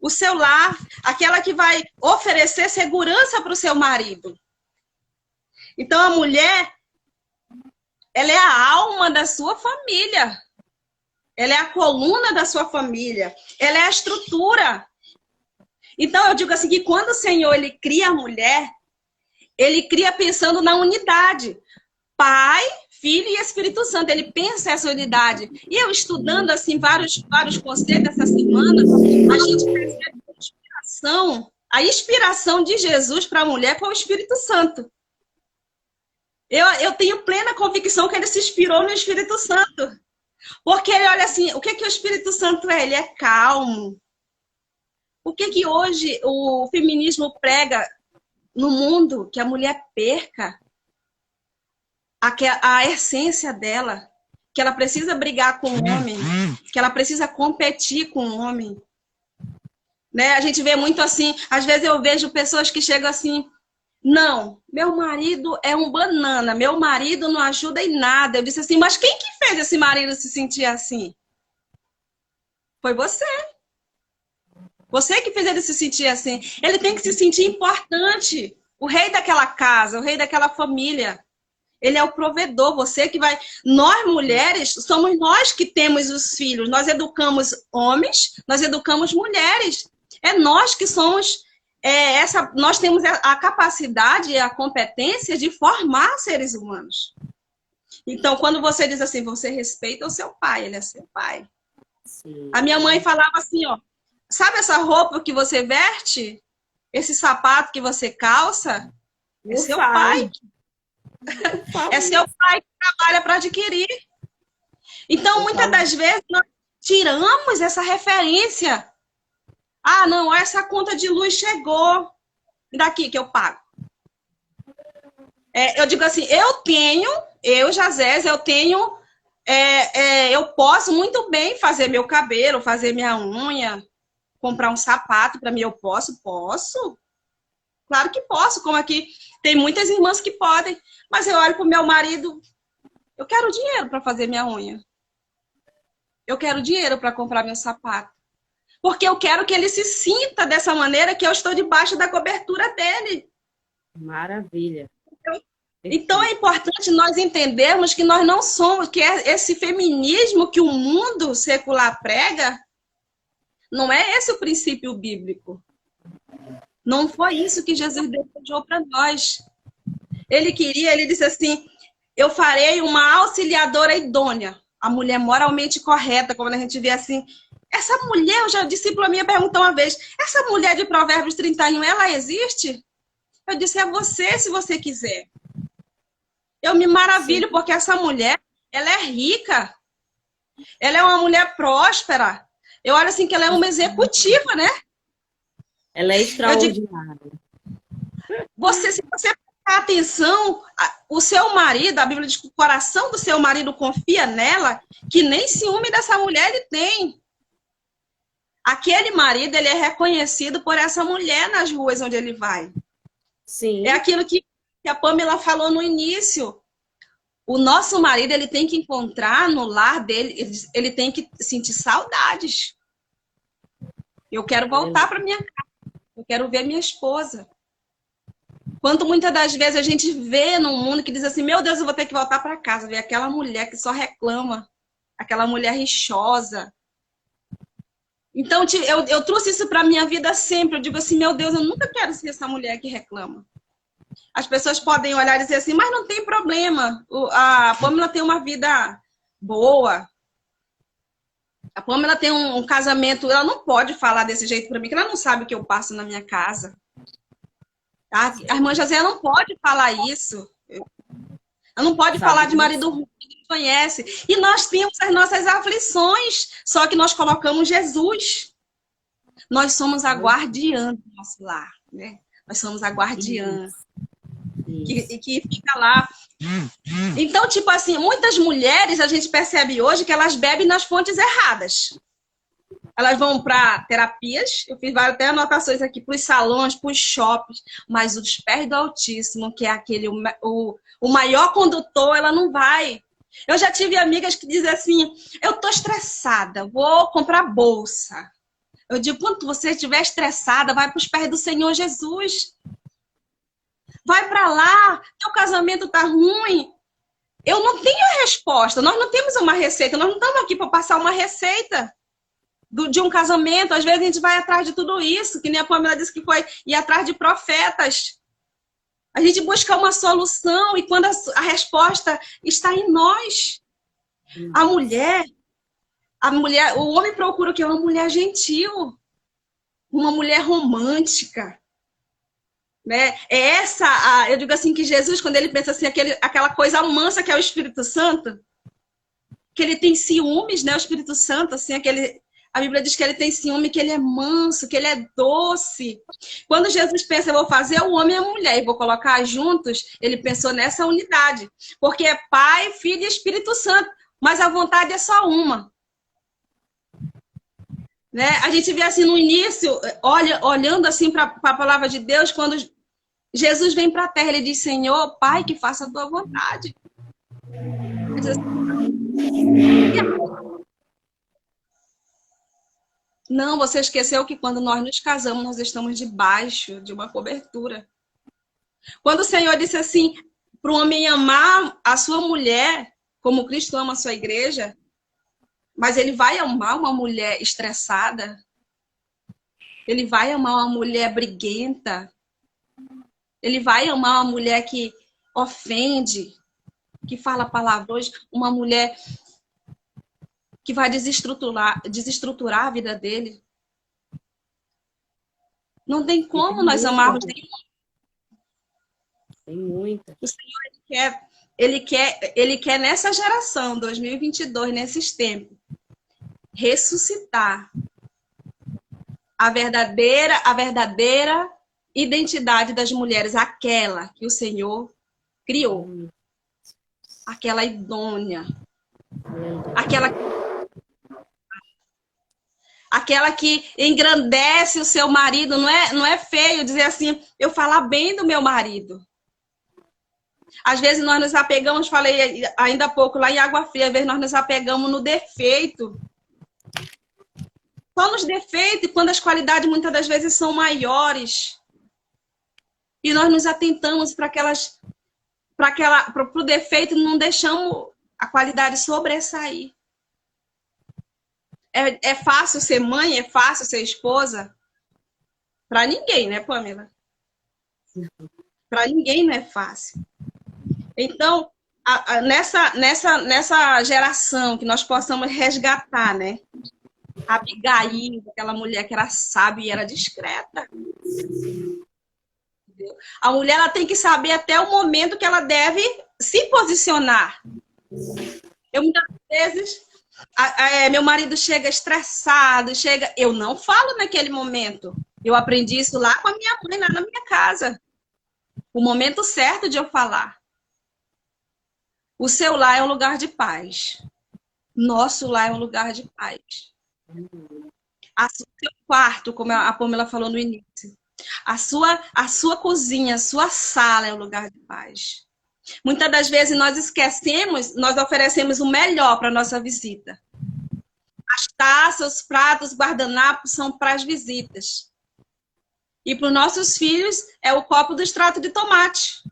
o seu lar, aquela que vai oferecer segurança para o seu marido. Então, a mulher, ela é a alma da sua família. Ela é a coluna da sua família. Ela é a estrutura. Então, eu digo assim, que quando o Senhor ele cria a mulher, ele cria pensando na unidade. Pai, Filho e Espírito Santo, ele pensa essa unidade. E eu estudando assim vários conceitos essa semana, a gente percebe a inspiração de Jesus para a mulher foi o Espírito Santo. Eu tenho plena convicção que ele se inspirou no Espírito Santo. Porque ele olha assim, o que o Espírito Santo é? Ele é calmo. O que hoje o feminismo prega no mundo? Que a mulher perca a essência dela, que ela precisa brigar com o homem, que ela precisa competir com o homem. Né? A gente vê muito assim, às vezes eu vejo pessoas que chegam assim, não, meu marido é um banana, meu marido não ajuda em nada. Eu disse assim, mas quem que fez esse marido se sentir assim? Foi você. Você que fez ele se sentir assim. Ele tem que se sentir importante. O rei daquela casa, o rei daquela família. Ele é o provedor, você que vai... Nós, mulheres, somos nós que temos os filhos. Nós educamos homens, nós educamos mulheres. É nós que somos... nós temos a capacidade e a competência de formar seres humanos. Então, quando você diz assim, você respeita o seu pai, ele é seu pai. Sim. A minha mãe falava assim, ó, sabe essa roupa que você veste? Esse sapato que você calça? É seu pai. É seu pai que trabalha para adquirir. Então, muitas das vezes, nós tiramos essa referência Ah, não, essa conta de luz chegou. Me dá aqui que eu pago. Eu digo assim, Jazés, eu posso muito bem fazer meu cabelo, fazer minha unha, comprar um sapato para mim, eu posso? Posso. Claro que posso, como aqui tem muitas irmãs que podem, mas eu olho para o meu marido, eu quero dinheiro para fazer minha unha. Eu quero dinheiro para comprar meu sapato. Porque eu quero que ele se sinta dessa maneira que eu estou debaixo da cobertura dele. Maravilha. Então é importante nós entendermos que nós não somos, que esse feminismo que o mundo secular prega, não é esse o princípio bíblico. Não foi isso que Jesus desejou para nós. Ele disse assim, eu farei uma auxiliadora idônea, a mulher moralmente correta, quando a gente vê assim, essa mulher, a discípula minha perguntou uma vez, essa mulher de Provérbios 31, ela existe? Eu disse, é você, se você quiser. Eu me maravilho, sim, porque essa mulher, ela é rica. Ela é uma mulher próspera. Eu olho assim que ela é uma executiva, né? Ela é extraordinária. Se você prestar atenção, o seu marido, a Bíblia diz que o coração do seu marido confia nela, que nem ciúme dessa mulher ele tem. Aquele marido, ele é reconhecido por essa mulher nas ruas onde ele vai. Sim. É aquilo que a Pamela falou no início. O nosso marido, ele tem que encontrar no lar dele, ele tem que sentir saudades. Eu quero voltar para minha casa. Eu quero ver minha esposa. Quanto muitas das vezes a gente vê num mundo que diz assim, meu Deus, eu vou ter que voltar para casa, ver aquela mulher que só reclama, aquela mulher rixosa. Então, eu trouxe isso para a minha vida sempre. Eu digo assim, meu Deus, eu nunca quero ser essa mulher que reclama. As pessoas podem olhar e dizer assim, mas não tem problema. A Pamela tem uma vida boa. A Pamela tem um casamento, ela não pode falar desse jeito para mim, que ela não sabe o que eu passo na minha casa. A irmã José não pode falar isso. Ela não pode falar de marido ruim que conhece. E nós temos as nossas aflições, só que nós colocamos Jesus. Nós somos a guardiã do nosso lar, né? Nós somos a guardiã. Que fica lá. Então, tipo assim, muitas mulheres, a gente percebe hoje que elas bebem nas fontes erradas. Elas vão para terapias, eu fiz várias até anotações aqui, para os salões, para os shoppings, mas os pés do Altíssimo, que é aquele, o maior condutor, ela não vai. Eu já tive amigas que dizem assim, eu tô estressada, vou comprar bolsa. Eu digo, quando você estiver estressada, vai para os pés do Senhor Jesus. Vai para lá, teu casamento tá ruim. Eu não tenho a resposta, nós não temos uma receita, nós não estamos aqui para passar uma receita de um casamento. Às vezes a gente vai atrás de tudo isso, que nem a Pamela disse que foi ir atrás de profetas. A gente busca uma solução e quando a resposta está em nós. A mulher, o homem procura o quê? Uma mulher gentil, uma mulher romântica. Né? Eu digo assim que Jesus, quando ele pensa assim, aquela coisa mansa que é o Espírito Santo, que ele tem ciúmes, né? O Espírito Santo, assim, a Bíblia diz que ele tem ciúme, que ele é manso, que ele é doce. Quando Jesus pensa, eu vou fazer o homem e a mulher e vou colocar juntos, ele pensou nessa unidade. Porque é Pai, Filho e Espírito Santo, mas a vontade é só uma. Né? A gente vê assim no início, olhando assim para a palavra de Deus, quando Jesus vem para a terra, ele diz, Senhor, Pai, que faça a tua vontade. Não, você esqueceu que quando nós nos casamos, nós estamos debaixo de uma cobertura. Quando o Senhor disse assim, para o homem amar a sua mulher, como Cristo ama a sua igreja, mas ele vai amar uma mulher estressada, ele vai amar uma mulher briguenta, ele vai amar uma mulher que ofende, que fala palavrões, uma mulher que vai desestruturar a vida dele. Não tem como nós amarmos nenhum. Tem muita. O Senhor, ele quer nessa geração, 2022, nesses tempos, ressuscitar a verdadeira identidade das mulheres, aquela que o Senhor criou, aquela idônea, aquela que engrandece o seu marido. Não é feio dizer assim, eu falar bem do meu marido. Às vezes nós nos apegamos, falei ainda há pouco lá em Água Fria, às vezes nós nos apegamos no defeito. Só nos defeitos, quando as qualidades muitas das vezes são maiores. E nós nos atentamos para o defeito e não deixamos a qualidade sobressair. É fácil ser mãe? É fácil ser esposa? Para ninguém, né, Pamela? Para ninguém não é fácil. Então, nessa geração que nós possamos resgatar, né? A Abigail, aquela mulher que era sábia e era discreta. Entendeu? A mulher ela tem que saber até o momento que ela deve se posicionar. Eu muitas vezes, meu marido chega estressado, eu não falo naquele momento. Eu aprendi isso lá com a minha mãe, lá na minha casa. O momento certo de eu falar. O seu lar é um lugar de paz. Nosso lar é um lugar de paz. O seu quarto, como a Pamela falou no início, a sua cozinha, a sua sala é um lugar de paz. Muitas das vezes nós esquecemos, nós oferecemos o melhor para a nossa visita. As taças, os pratos, os guardanapos são para as visitas. E para os nossos filhos é o copo do extrato de tomate.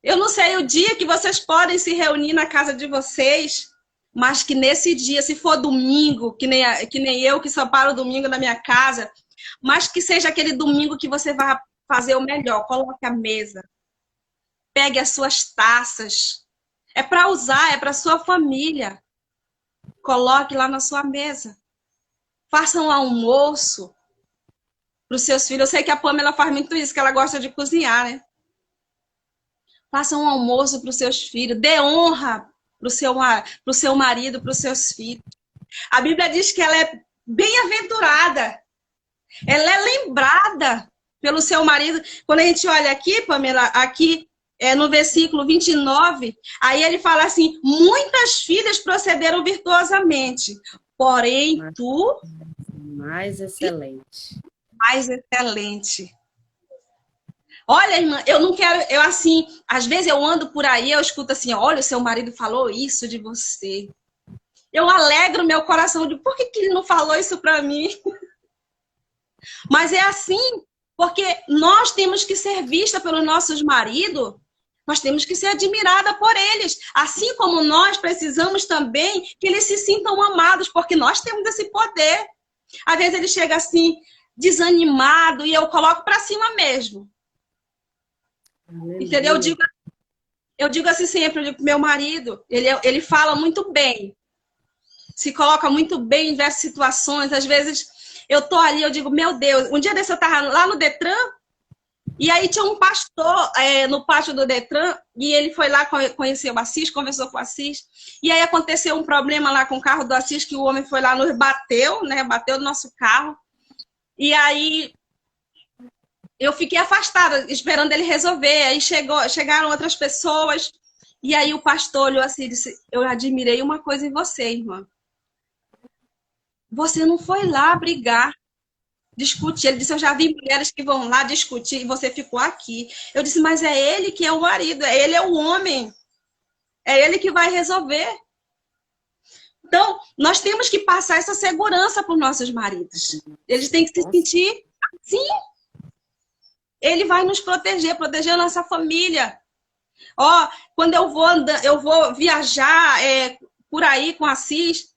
Eu não sei o dia que vocês podem se reunir na casa de vocês, mas que nesse dia, se for domingo, que nem eu que só paro domingo na minha casa, mas que seja aquele domingo que você vai fazer o melhor, coloque a mesa, pegue as suas taças, é para usar, é para sua família, coloque lá na sua mesa, faça um almoço para os seus filhos. Eu sei que a Pamela faz muito isso, que ela gosta de cozinhar, né? Faça um almoço para os seus filhos. Dê honra para o seu marido, para os seus filhos. A Bíblia diz que ela é bem-aventurada. Ela é lembrada pelo seu marido. Quando a gente olha aqui, Pamela, aqui no versículo 29, aí ele fala assim, muitas filhas procederam virtuosamente, porém tu... Mais excelente. Mais excelente. Olha, irmã, eu não quero, eu assim, às vezes eu ando por aí, eu escuto assim, olha, o seu marido falou isso de você. Eu alegro meu coração de por que ele não falou isso para mim? Mas é assim, porque nós temos que ser vista pelos nossos maridos, nós temos que ser admirada por eles. Assim como nós precisamos também que eles se sintam amados, porque nós temos esse poder. Às vezes ele chega assim, desanimado, e eu coloco para cima mesmo. Entendeu? Eu digo assim sempre, eu digo pro meu marido, ele fala muito bem, se coloca muito bem em diversas situações. Às vezes eu tô ali, eu digo, meu Deus, um dia desse eu tava lá no Detran, e aí tinha um pastor no pátio do Detran, e ele foi lá conhecer o Assis, conversou com o Assis, e aí aconteceu um problema lá com o carro do Assis, que o homem foi lá, nos bateu, né, bateu no nosso carro, e aí eu fiquei afastada, esperando ele resolver. Aí chegaram outras pessoas. E aí o pastor olhou assim e disse, eu admirei uma coisa em você, irmã. Você não foi lá brigar, discutir. Ele disse, eu já vi mulheres que vão lá discutir e você ficou aqui. Eu disse, mas é ele que é o marido, ele é o homem. É ele que vai resolver. Então, nós temos que passar essa segurança para os nossos maridos. Eles têm que se sentir assim. Ele vai nos proteger a nossa família. Ó, quando eu vou viajar por aí com a Assis,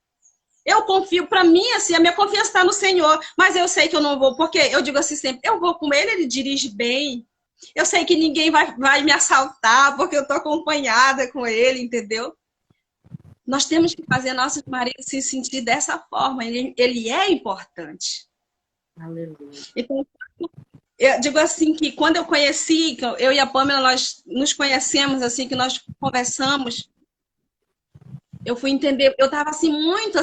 eu confio, para mim, assim, a minha confiança está no Senhor, mas eu sei que eu não vou, porque eu digo assim sempre, eu vou com ele, ele dirige bem, eu sei que ninguém vai me assaltar, porque eu estou acompanhada com ele, entendeu? Nós temos que fazer nossos maridos se sentir dessa forma, ele é importante. Aleluia. Então, eu digo assim que quando eu conheci, eu e a Pamela, nós nos conhecemos, assim, que nós conversamos, eu fui entender, eu estava assim, muito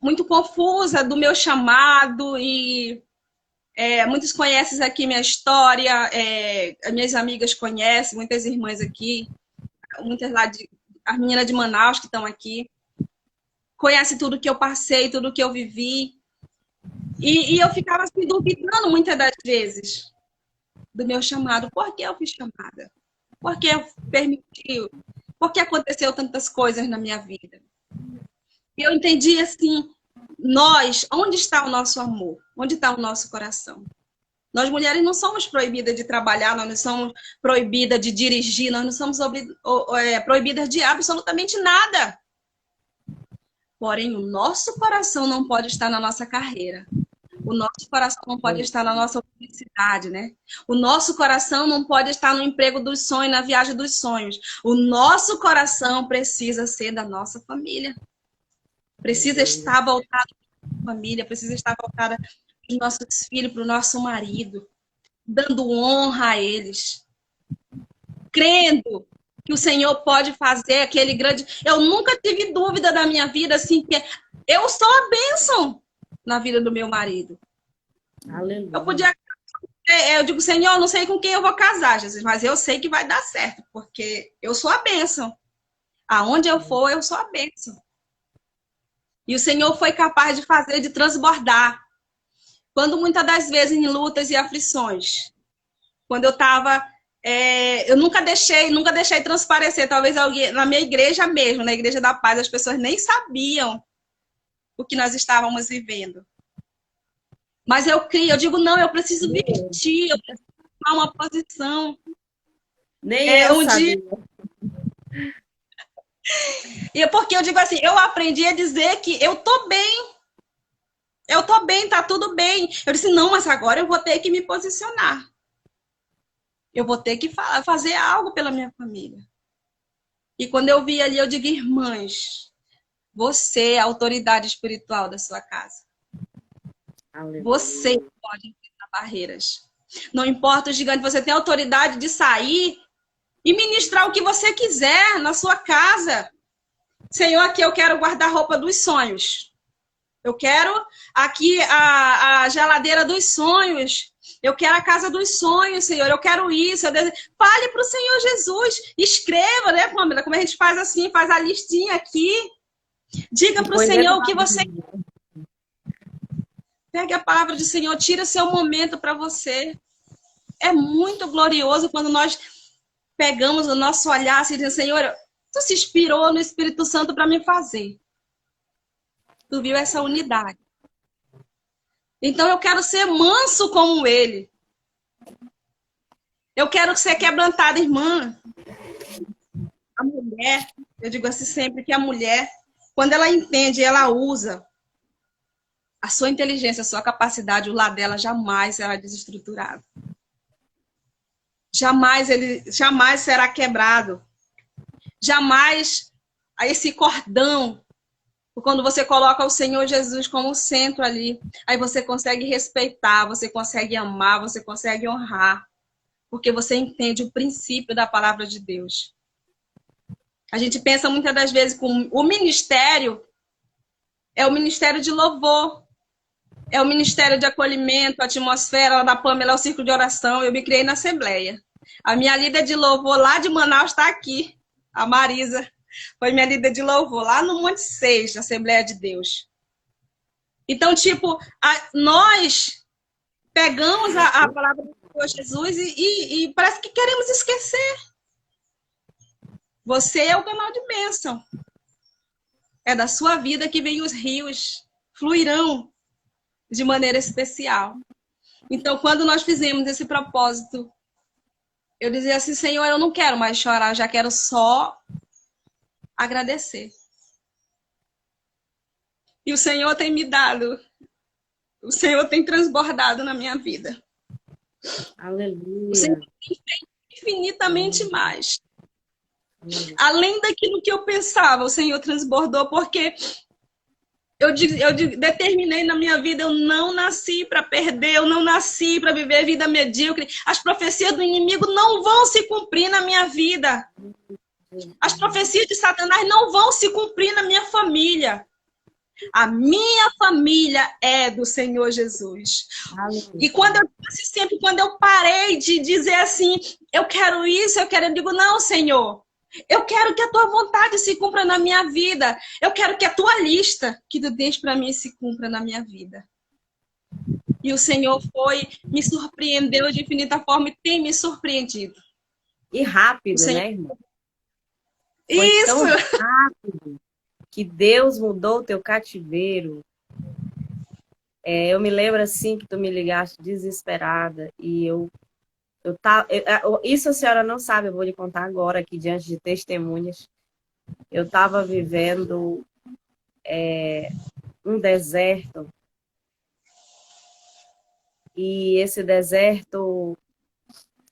muito confusa do meu chamado e muitos conhecem aqui minha história, as minhas amigas conhecem, muitas irmãs aqui, muitas lá as meninas de Manaus que estão aqui, conhecem tudo que eu passei, tudo que eu vivi. E eu ficava assim, duvidando muitas das vezes do meu chamado. Por que eu fui chamada? Por que eu permiti? Por que aconteceu tantas coisas na minha vida? E eu entendi assim, onde está o nosso amor? Onde está o nosso coração? Nós mulheres não somos proibidas de trabalhar, nós não somos proibidas de dirigir, nós não somos proibidas de absolutamente nada. Porém, o nosso coração não pode estar na nossa carreira. O nosso coração não pode estar na nossa publicidade, né? O nosso coração não pode estar no emprego dos sonhos, na viagem dos sonhos. O nosso coração precisa ser da nossa família. Precisa estar voltado para a família, precisa estar voltada para os nossos filhos, para o nosso marido, dando honra a eles. Crendo que o Senhor pode fazer aquele grande... Eu nunca tive dúvida na minha vida, assim, que eu sou a bênção na vida do meu marido. Aleluia. Eu digo, Senhor, não sei com quem eu vou casar, Jesus, mas eu sei que vai dar certo, porque eu sou a bênção. Aonde eu for, eu sou a bênção. E o Senhor foi capaz de fazer, de transbordar. Quando muitas das vezes em lutas e aflições, quando eu estava... eu nunca deixei transparecer, talvez alguém, na minha igreja mesmo, na Igreja da Paz, as pessoas nem sabiam o que nós estávamos vivendo. Mas eu crio, eu digo, não, eu preciso vestir, eu preciso tomar uma posição. Nem eu sabia. E porque eu digo assim, eu aprendi a dizer que eu tô bem. Eu tô bem, tá tudo bem. Eu disse, não, mas agora eu vou ter que me posicionar. Eu vou ter que fazer algo pela minha família. E quando eu vi ali, eu digo, irmãs, você é a autoridade espiritual da sua casa. Aleluia. Você pode enfrentar barreiras. Não importa o gigante, você tem autoridade de sair e ministrar o que você quiser na sua casa. Senhor, aqui eu quero guarda-roupa dos sonhos. Eu quero aqui a geladeira dos sonhos. Eu quero a casa dos sonhos, Senhor. Eu quero isso. Fale para o Senhor Jesus. Escreva, né, Pamela? Como a gente faz assim, faz a listinha aqui. Diga para o Senhor o que você quer. Pegue a palavra do Senhor, tira seu momento para você. É muito glorioso quando nós pegamos o nosso olhar e dizemos, Senhor, tu se inspirou no Espírito Santo para me fazer. Tu viu essa unidade. Então eu quero ser manso como ele. Eu quero ser quebrantada, irmã. A mulher, eu digo assim sempre que a mulher, quando ela entende, ela usa a sua inteligência, a sua capacidade, o lado dela jamais será desestruturado. Jamais será quebrado. Jamais esse cordão, quando você coloca o Senhor Jesus como centro ali, aí você consegue respeitar, você consegue amar, você consegue honrar, porque você entende o princípio da palavra de Deus. A gente pensa muitas das vezes que o ministério é o ministério de louvor, é o ministério de acolhimento, a atmosfera da Pamela, é o círculo de oração. Eu me criei na Assembleia. A minha líder de louvor lá de Manaus está aqui, a Marisa. Foi minha líder de louvor lá no Monte 6, na Assembleia de Deus. Então, tipo, nós pegamos a palavra do Senhor Jesus e parece que queremos esquecer. Você é o canal de bênção. É da sua vida que vem os rios, fluirão de maneira especial. Então, quando nós fizemos esse propósito, eu dizia assim, Senhor, eu não quero mais chorar, eu já quero só agradecer. E o Senhor tem me dado, o Senhor tem transbordado na minha vida. Aleluia. O Senhor tem feito infinitamente mais. Além daquilo que eu pensava, o Senhor transbordou, porque eu determinei na minha vida, eu não nasci para perder, eu não nasci para viver vida medíocre. As profecias do inimigo não vão se cumprir na minha vida. As profecias de Satanás não vão se cumprir na minha família. A minha família é do Senhor Jesus. E Aleluia. quando eu assim, sempre quando eu parei de dizer assim, eu quero isso, eu digo, não, Senhor. Eu quero que a tua vontade se cumpra na minha vida. Eu quero que a tua lista que tu tens para mim se cumpra na minha vida. E o Senhor me surpreendeu de infinita forma e tem me surpreendido. E O rápido, Senhor... né, irmão? Foi Isso! tão rápido que Deus mudou o teu cativeiro. Eu me lembro assim que tu me ligaste desesperada e isso a senhora não sabe, eu vou lhe contar agora aqui diante de testemunhas. Eu estava vivendo um deserto e esse deserto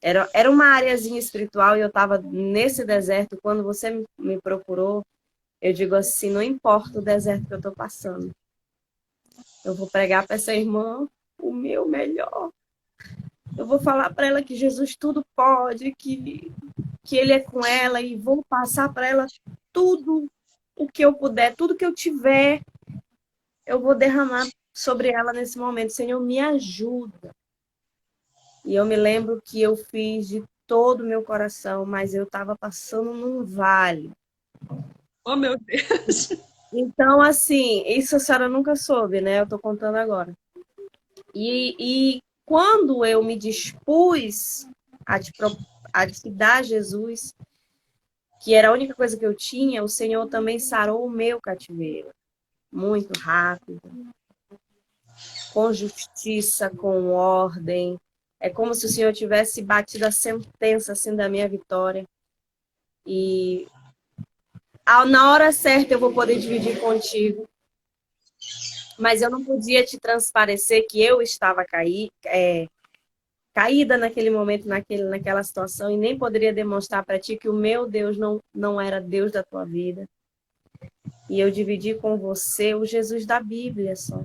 era uma areazinha espiritual e eu estava nesse deserto. Quando você me procurou, eu digo assim, não importa o deserto que eu estou passando, eu vou pregar para essa irmã o meu melhor. Eu vou falar para ela que Jesus tudo pode, que Ele é com ela e vou passar para ela tudo o que eu puder, tudo que eu tiver, eu vou derramar sobre ela nesse momento. Senhor, me ajuda. E eu me lembro que eu fiz de todo o meu coração, mas eu estava passando num vale. Oh, meu Deus! Então, assim, isso a senhora nunca soube, né? Eu estou contando agora. E quando eu me dispus a te dar Jesus, que era a única coisa que eu tinha, o Senhor também sarou o meu cativeiro. Muito rápido, com justiça, com ordem. É como se o Senhor tivesse batido a sentença assim da minha vitória. E na hora certa eu vou poder dividir contigo. Mas eu não podia te transparecer que eu estava caída naquele momento, naquela situação, e nem poderia demonstrar para ti que o meu Deus não era Deus da tua vida. E eu dividi com você o Jesus da Bíblia só.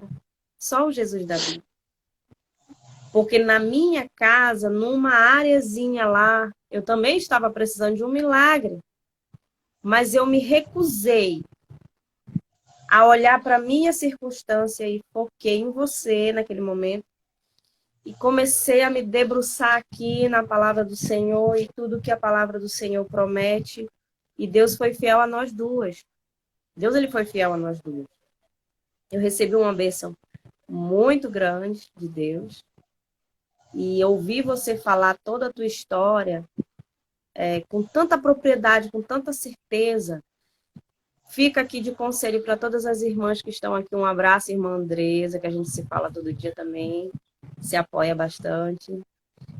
Só o Jesus da Bíblia. Porque na minha casa, numa areazinha lá, eu também estava precisando de um milagre. Mas eu me recusei a olhar para a minha circunstância e foquei em você naquele momento. E comecei a me debruçar aqui na palavra do Senhor e tudo que a palavra do Senhor promete. E Deus foi fiel a nós duas. Deus ele foi fiel a nós duas. Eu recebi uma bênção muito grande de Deus. E ouvir você falar toda a tua história com tanta propriedade, com tanta certeza. Fica aqui de conselho para todas as irmãs que estão aqui. Um abraço, irmã Andresa, que a gente se fala todo dia também. Se apoia bastante.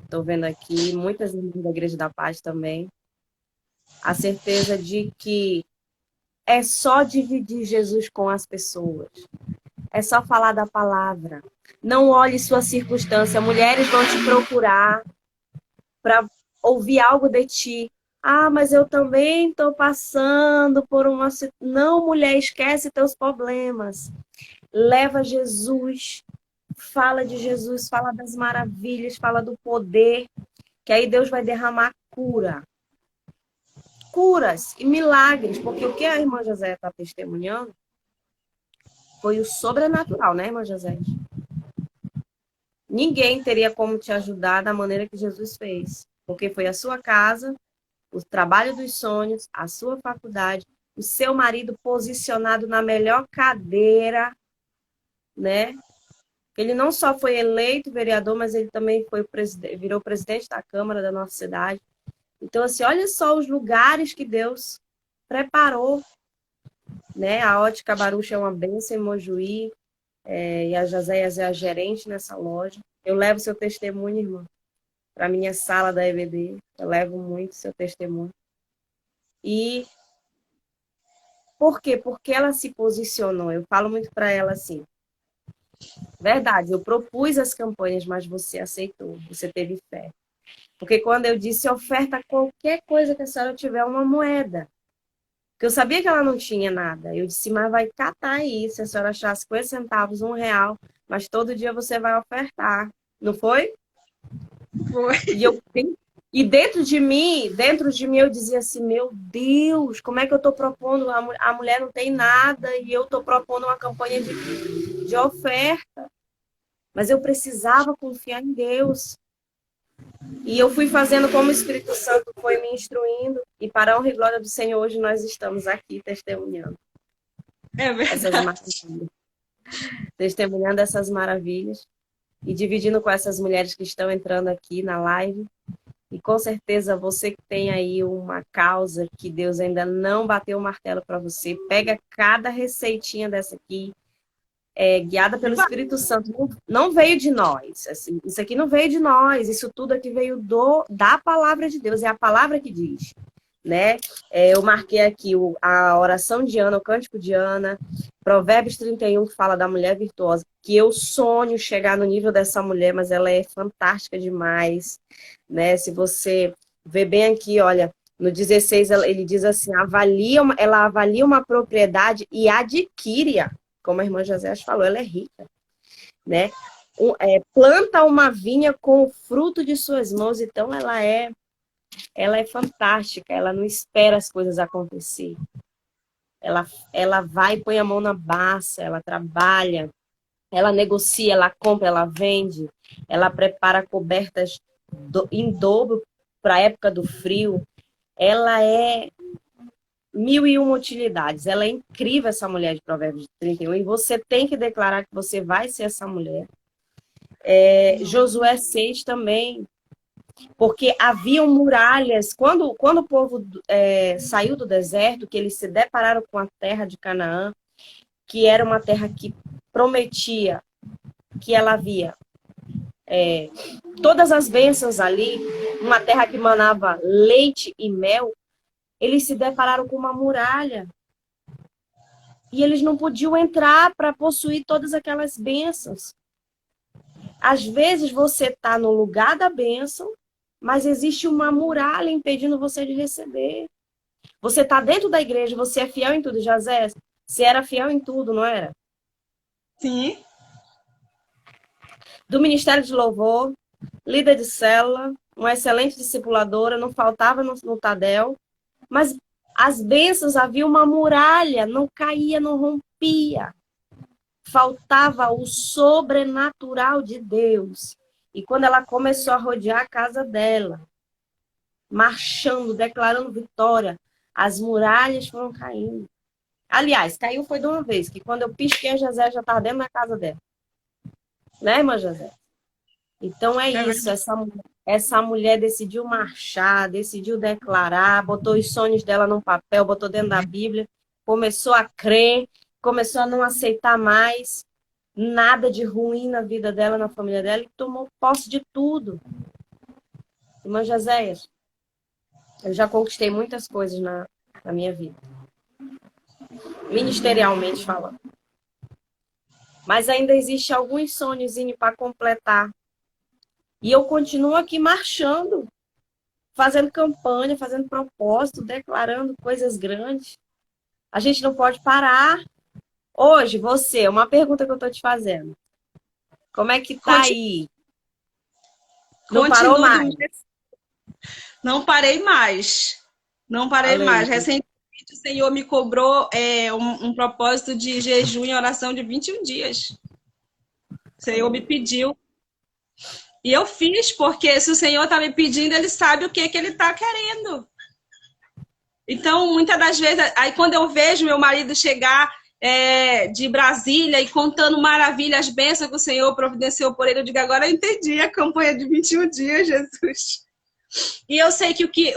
Estou vendo aqui muitas irmãs da Igreja da Paz também. A certeza de que é só dividir Jesus com as pessoas. É só falar da palavra. Não olhe sua circunstância. Mulheres vão te procurar para ouvir algo de ti. Ah, mas eu também estou passando por uma... Não, mulher, esquece teus problemas. Leva Jesus. Fala de Jesus, fala das maravilhas, fala do poder, que aí Deus vai derramar cura. Curas e milagres, porque o que a irmã José está testemunhando foi o sobrenatural, né, irmã José? Ninguém teria como te ajudar da maneira que Jesus fez, porque foi a sua casa, o trabalho dos sonhos, a sua faculdade, o seu marido posicionado na melhor cadeira, né? Ele não só foi eleito vereador, mas ele também virou presidente da Câmara da nossa cidade. Então, assim, olha só os lugares que Deus preparou, né? A Ótica Baruch é uma bênção em Mojuí, e a Jazéias é a gerente nessa loja. Eu levo seu testemunho, irmã, para a minha sala da EBD. Eu levo muito seu testemunho. E por quê? Porque ela se posicionou. Eu falo muito para ela assim, verdade, eu propus as campanhas, mas você aceitou, você teve fé. Porque quando eu disse oferta qualquer coisa que a senhora tiver uma moeda, porque eu sabia que ela não tinha nada. Eu disse, mas vai catar aí, se a senhora achar 50 centavos, R$ 1, mas todo dia você vai ofertar. Não foi? Foi. E eu E dentro de mim eu dizia assim, meu Deus, como é que eu estou propondo? A mulher não tem nada e eu estou propondo uma campanha de oferta. Mas eu precisava confiar em Deus. E eu fui fazendo como o Espírito Santo foi me instruindo. E para a honra e glória do Senhor, hoje nós estamos aqui testemunhando É essas verdade. maravilhas. Testemunhando essas maravilhas. E dividindo com essas mulheres que estão entrando aqui na live. E com certeza você que tem aí uma causa que Deus ainda não bateu o martelo para você, pega cada receitinha dessa aqui, guiada pelo Espírito Santo. Não veio de nós. Assim, isso aqui não veio de nós. Isso tudo aqui veio da palavra de Deus. É a palavra que diz. Né? Eu marquei aqui a oração de Ana, o cântico de Ana, Provérbios 31, que fala da mulher virtuosa, que eu sonho chegar no nível dessa mulher, mas ela é fantástica demais, né? Se você ver bem aqui, olha, no 16 ele diz assim, ela avalia uma propriedade e adquire-a, como a irmã José falou, ela é rica, né? Planta uma vinha com o fruto de suas mãos, então ela é fantástica, ela não espera as coisas acontecer. Ela vai e põe a mão na massa, ela trabalha, ela negocia, ela compra, ela vende, ela prepara cobertas em dobro para a época do frio. Ela é mil e uma utilidades. Ela é incrível, essa mulher de Provérbios 31, e você tem que declarar que você vai ser essa mulher. Josué 6 também, porque haviam muralhas. Quando o povo saiu do deserto, que eles se depararam com a terra de Canaã, que era uma terra que prometia, que ela havia todas as bênçãos ali, uma terra que manava leite e mel, eles se depararam com uma muralha. E eles não podiam entrar para possuir todas aquelas bênçãos. Às vezes você está no lugar da bênção, mas existe uma muralha impedindo você de receber. Você está dentro da igreja, você é fiel em tudo. José, você era fiel em tudo, não era? Sim. Do Ministério de Louvor, líder de célula, uma excelente discipuladora, não faltava no Tadel, mas as bênçãos, havia uma muralha, não caía, não rompia. Faltava o sobrenatural de Deus. E quando ela começou a rodear a casa dela, marchando, declarando vitória, as muralhas foram caindo. Aliás, caiu foi de uma vez, que quando eu pisquei, a José já estava dentro da casa dela. Né, irmã José? Então é isso, essa mulher decidiu marchar, decidiu declarar, botou os sonhos dela num papel, botou dentro da Bíblia, começou a crer, começou a não aceitar mais nada de ruim na vida dela, na família dela, e tomou posse de tudo. Irmã Joséias, eu já conquistei muitas coisas na minha vida, ministerialmente falando. Mas ainda existe alguns sonhos para completar. E eu continuo aqui marchando, fazendo campanha, fazendo propósito, declarando coisas grandes. A gente não pode parar. Hoje, uma pergunta que eu estou te fazendo. Como é que tá aí? Não parou mais? Não parei mais. Não parei mais. Recentemente o Senhor me cobrou um propósito de jejum e oração de 21 dias. O Senhor me pediu. E eu fiz, porque se o Senhor está me pedindo, Ele sabe o que Ele está querendo. Então, muitas das vezes, aí quando eu vejo meu marido chegar de Brasília e contando maravilhas, bênçãos que o Senhor providenciou por ele, eu digo, agora eu entendi a campanha de 21 dias, Jesus. E eu sei que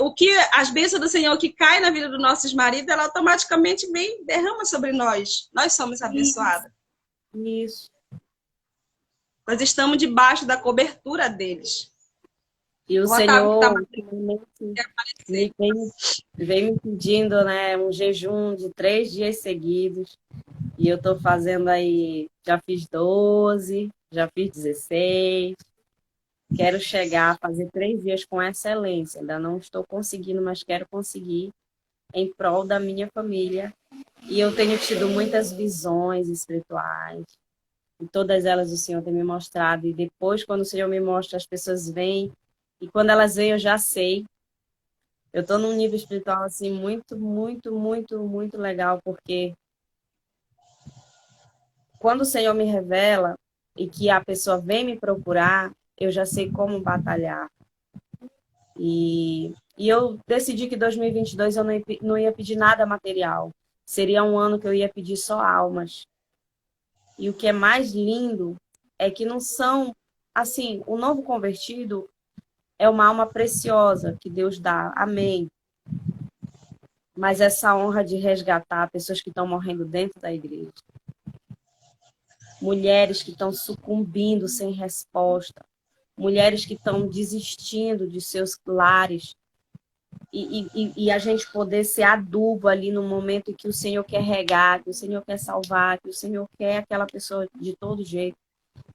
as bênçãos do Senhor que caem na vida dos nossos maridos, ela automaticamente derrama sobre nós. Nós somos abençoadas. Isso. Nós estamos debaixo da cobertura deles. E o Senhor vem me pedindo, né, um jejum de 3 dias seguidos. E eu estou fazendo aí, já fiz 12, já fiz 16. Quero chegar a fazer 3 dias com excelência. Ainda não estou conseguindo, mas quero conseguir em prol da minha família. E eu tenho tido muitas visões espirituais. E todas elas o Senhor tem me mostrado. E depois, quando o Senhor me mostra, as pessoas vêm E quando elas vêm, eu já sei. Eu estou num nível espiritual, assim, muito, muito, muito, muito legal, porque quando o Senhor me revela e que a pessoa vem me procurar, eu já sei como batalhar. E eu decidi que 2022 eu não ia pedir nada material. Seria um ano que eu ia pedir só almas. E o que é mais lindo é que não são, assim, o novo convertido é uma alma preciosa que Deus dá. Amém. Mas essa honra de resgatar pessoas que estão morrendo dentro da igreja, mulheres que estão sucumbindo sem resposta, mulheres que estão desistindo de seus lares, e a gente poder ser adubo ali no momento em que o Senhor quer regar, que o Senhor quer salvar, que o Senhor quer aquela pessoa de todo jeito.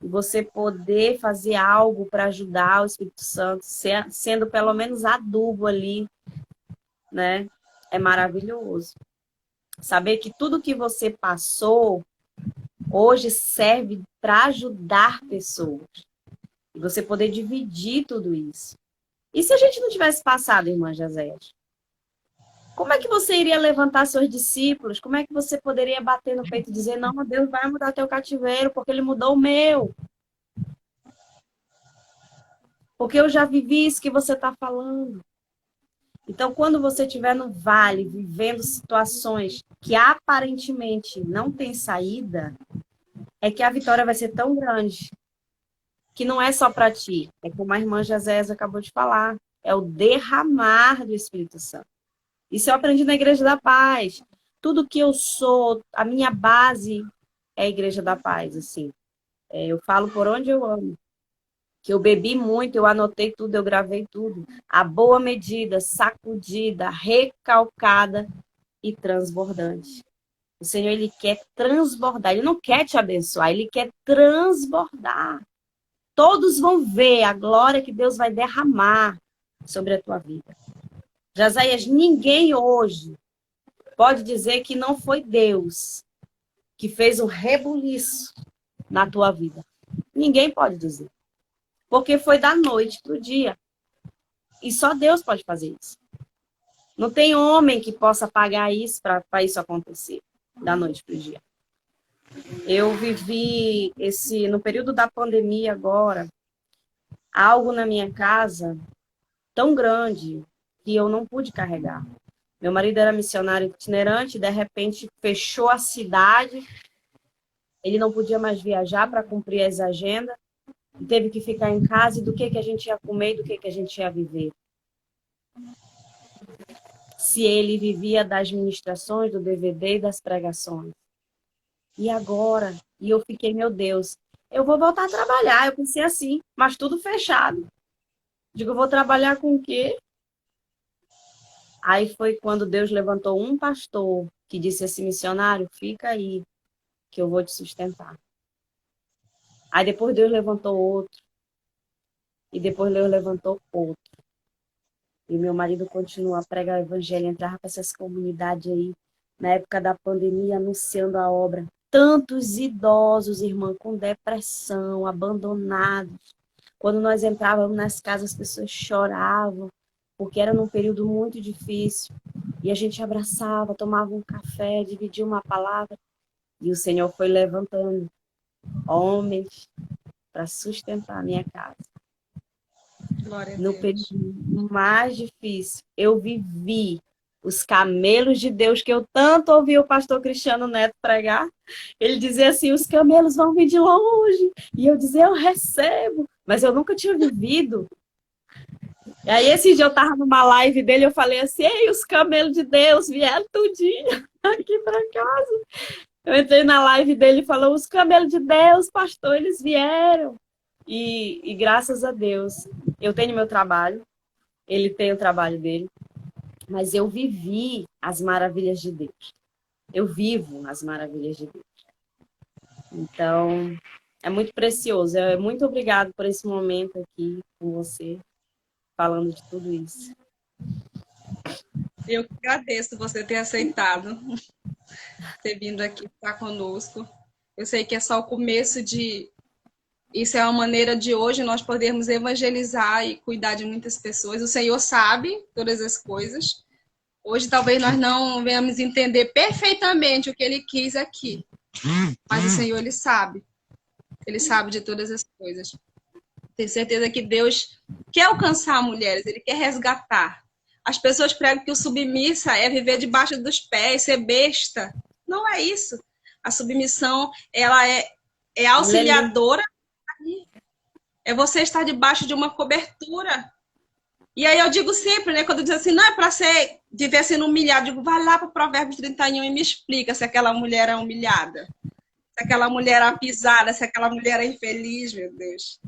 E você poder fazer algo para ajudar o Espírito Santo, sendo pelo menos adubo ali, né? É maravilhoso. Saber que tudo que você passou hoje serve para ajudar pessoas. E você poder dividir tudo isso. E se a gente não tivesse passado, irmã Jazéias? Como é que você iria levantar seus discípulos? Como é que você poderia bater no peito e dizer, não, Deus vai mudar teu cativeiro, porque ele mudou o meu? Porque eu já vivi isso que você está falando. Então, quando você estiver no vale, vivendo situações que aparentemente não tem saída, é que a vitória vai ser tão grande que não é só para ti. É como a irmã Jazéia acabou de falar. É o derramar do Espírito Santo. Isso eu aprendi na Igreja da Paz. Tudo que eu sou, a minha base é a Igreja da Paz, assim. Eu falo por onde eu amo. Que eu bebi muito, eu anotei tudo, eu gravei tudo. A boa medida, sacudida, recalcada e transbordante. O Senhor, Ele quer transbordar. Ele não quer te abençoar, Ele quer transbordar. Todos vão ver a glória que Deus vai derramar sobre a tua vida. Jazéias, ninguém hoje pode dizer que não foi Deus que fez um rebuliço na tua vida. Ninguém pode dizer. Porque foi da noite para o dia. E só Deus pode fazer isso. Não tem homem que possa pagar isso para isso acontecer da noite para o dia. Eu vivi no período da pandemia agora, algo na minha casa tão grande que eu não pude carregar. Meu marido era missionário itinerante, de repente fechou a cidade, ele não podia mais viajar para cumprir as agendas, teve que ficar em casa e do que a gente ia comer e do que a gente ia viver. Se ele vivia das ministrações, do DVD e das pregações. E agora? E eu fiquei, meu Deus, eu vou voltar a trabalhar. Eu pensei assim, mas tudo fechado. Digo, eu vou trabalhar com o quê? Aí foi quando Deus levantou um pastor que disse assim, missionário, fica aí, que eu vou te sustentar. Aí depois Deus levantou outro. E depois Deus levantou outro. E meu marido continua a pregar o evangelho, entrava para essas comunidades aí, na época da pandemia, anunciando a obra. Tantos idosos, irmã, com depressão, abandonados. Quando nós entrávamos nas casas, as pessoas choravam, porque era num período muito difícil. E a gente abraçava, tomava um café, dividia uma palavra. E o Senhor foi levantando homens para sustentar a minha casa. Glória a No Deus. período mais difícil, eu vivi os camelos de Deus que eu tanto ouvi o pastor Cristiano Neto pregar. Ele dizia assim, os camelos vão vir de longe. E eu dizia, eu recebo. Mas eu nunca tinha vivido. E aí esse dia eu estava numa live dele, eu falei assim, ei, os camelos de Deus vieram tudinho aqui para casa. Eu entrei na live dele e falou, os camelos de Deus, pastor, eles vieram. E graças a Deus, eu tenho meu trabalho, ele tem o trabalho dele, mas eu vivi as maravilhas de Deus. Eu vivo as maravilhas de Deus. Então, é muito precioso. Muito obrigado por esse momento aqui com você, falando de tudo isso. Eu que agradeço você ter aceitado, ter vindo aqui estar conosco. Eu sei que é só o começo de Isso é uma maneira de hoje nós podermos evangelizar e cuidar de muitas pessoas. O Senhor sabe todas as coisas. Hoje talvez nós não venhamos entender perfeitamente o que Ele quis aqui, mas o Senhor, Ele sabe. Ele sabe de todas as coisas. Tenho certeza que Deus quer alcançar mulheres, Ele quer resgatar. As pessoas pregam que o submissa é viver debaixo dos pés, ser besta. Não é isso. A submissão, ela é Aleluia. auxiliadora, é você estar debaixo de uma cobertura. E aí eu digo sempre, né, quando diz assim, não é para ser viver sendo humilhado, eu digo, vai lá para o Provérbios 31 e me explica se aquela mulher é humilhada, se aquela mulher é pisada, se aquela mulher é infeliz, meu Deus.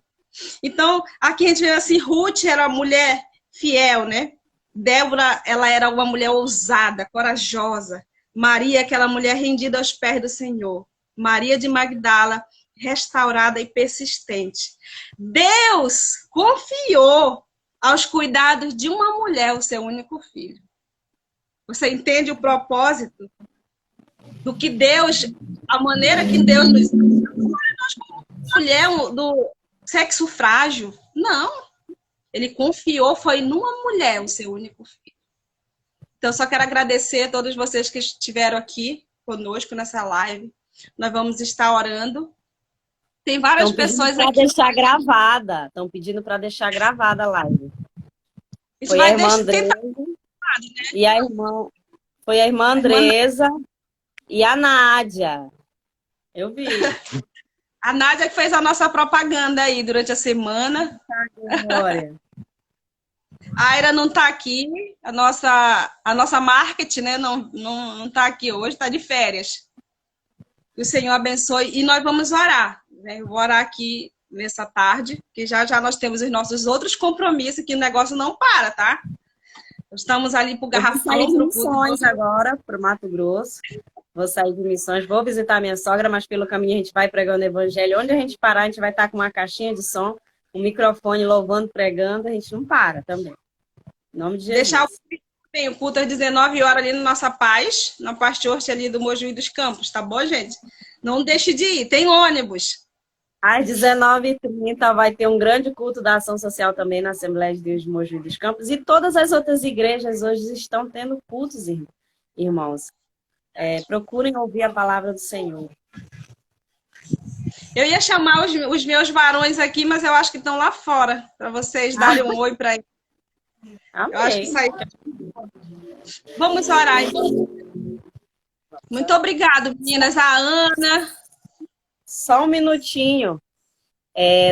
Então, aqui a gente vê assim, Ruth era uma mulher fiel, né? Débora, ela era uma mulher ousada, corajosa. Maria, aquela mulher rendida aos pés do Senhor. Maria de Magdala, restaurada e persistente. Deus confiou aos cuidados de uma mulher o seu único filho. Você entende o propósito do que Deus, a maneira que Deus nos mulher do sexo frágil? Não. Ele confiou, foi numa mulher o seu único filho. Então, só quero agradecer a todos vocês que estiveram aqui conosco nessa live. Nós vamos estar orando. Tem várias pessoas aqui. Deixar gravada. Estão pedindo para deixar gravada a live. Foi a irmã Andresa, e a irmã, foi a irmã Andresa e a Nádia. Eu vi. A Nádia que fez a nossa propaganda aí durante a semana. Glória. A Aira não está aqui, a nossa marketing, né, não está aqui hoje, está de férias. Que o Senhor abençoe e nós vamos orar. Né? Eu vou orar aqui nessa tarde, que já nós temos os nossos outros compromissos, que o negócio não para, tá? Estamos ali para o Garrafão. Eu vou sair de missões agora para o Mato Grosso. Vou sair de missões, vou visitar minha sogra, mas pelo caminho a gente vai pregando o evangelho. Onde a gente parar, a gente vai estar com uma caixinha de som, um microfone louvando, pregando, a gente não para também. Em nome de Jesus. Deixar o culto às 19 horas ali na Nossa Paz, na Paz Church ali do Mojuí dos Campos, tá bom, gente? Não deixe de ir, tem ônibus. Às 19h30 vai ter um grande culto da ação social também na Assembleia de Deus de Mojuí dos Campos. E todas as outras igrejas hoje estão tendo cultos, irmãos. Procurem ouvir a palavra do Senhor. Eu ia chamar os meus varões aqui, mas eu acho que estão lá fora, para vocês darem um oi para eles. Amém. Eu acho que saiu. Vamos orar, então. Muito obrigado, meninas. A Ana. Só um minutinho.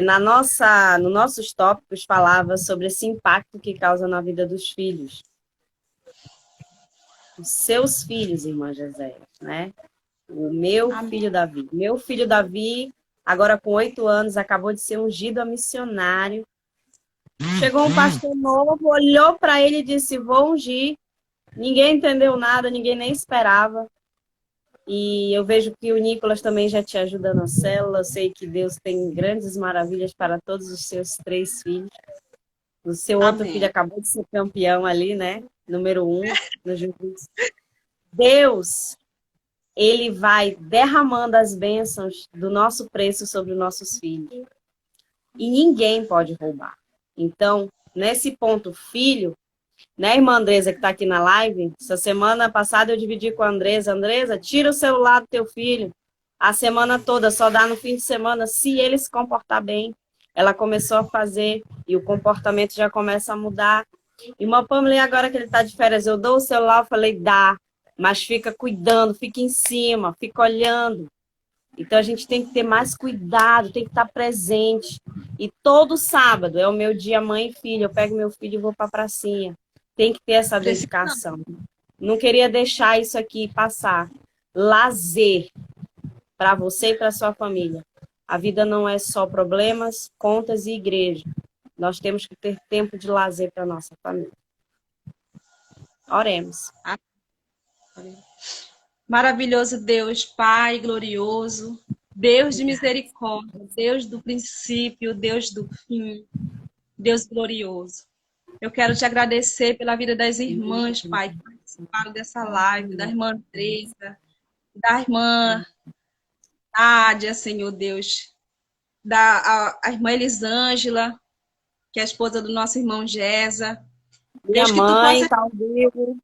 No nossos tópicos falava sobre esse impacto que causa na vida dos filhos. Os seus filhos, irmã José, né? O meu filho Davi. Meu filho Davi, agora com 8 anos, acabou de ser ungido a missionário. Chegou um pastor novo, olhou para ele e disse, vou ungir. Ninguém entendeu nada, ninguém nem esperava. E eu vejo que o Nicolas também já te ajuda na célula. Eu sei que Deus tem grandes maravilhas para todos os seus 3 filhos. O seu outro filho acabou de ser campeão ali, né? Número 1 no jiu-jitsu. Deus, Ele vai derramando as bênçãos do nosso preço sobre os nossos filhos. E ninguém pode roubar. Então, nesse ponto, filho, né, irmã Andresa, que está aqui na live, essa semana passada eu dividi com a Andresa. Andresa, tira o celular do teu filho a semana toda, só dá no fim de semana, se ele se comportar bem. Ela começou a fazer e o comportamento já começa a mudar. Irmã Pamela, agora que ele está de férias, eu dou o celular, eu falei, dá, mas fica cuidando, fica em cima, fica olhando. Então a gente tem que ter mais cuidado, tem que estar presente. E todo sábado é o meu dia mãe e filho, eu pego meu filho e vou para a pracinha. Tem que ter essa dedicação. Não queria deixar isso aqui passar. Lazer para você e para sua família. A vida não é só problemas, contas e igreja. Nós temos que ter tempo de lazer para nossa família. Oremos. Maravilhoso Deus, Pai glorioso, Deus de misericórdia, Deus do princípio, Deus do fim, Deus glorioso. Eu quero te agradecer pela vida das irmãs, Pai, que participaram dessa live, da irmã Andresa, da irmã Nádia, Senhor Deus. a irmã Elisângela, que é a esposa do nosso irmão Gesa. Minha Deus, que tu mãe possa... está ao vivo.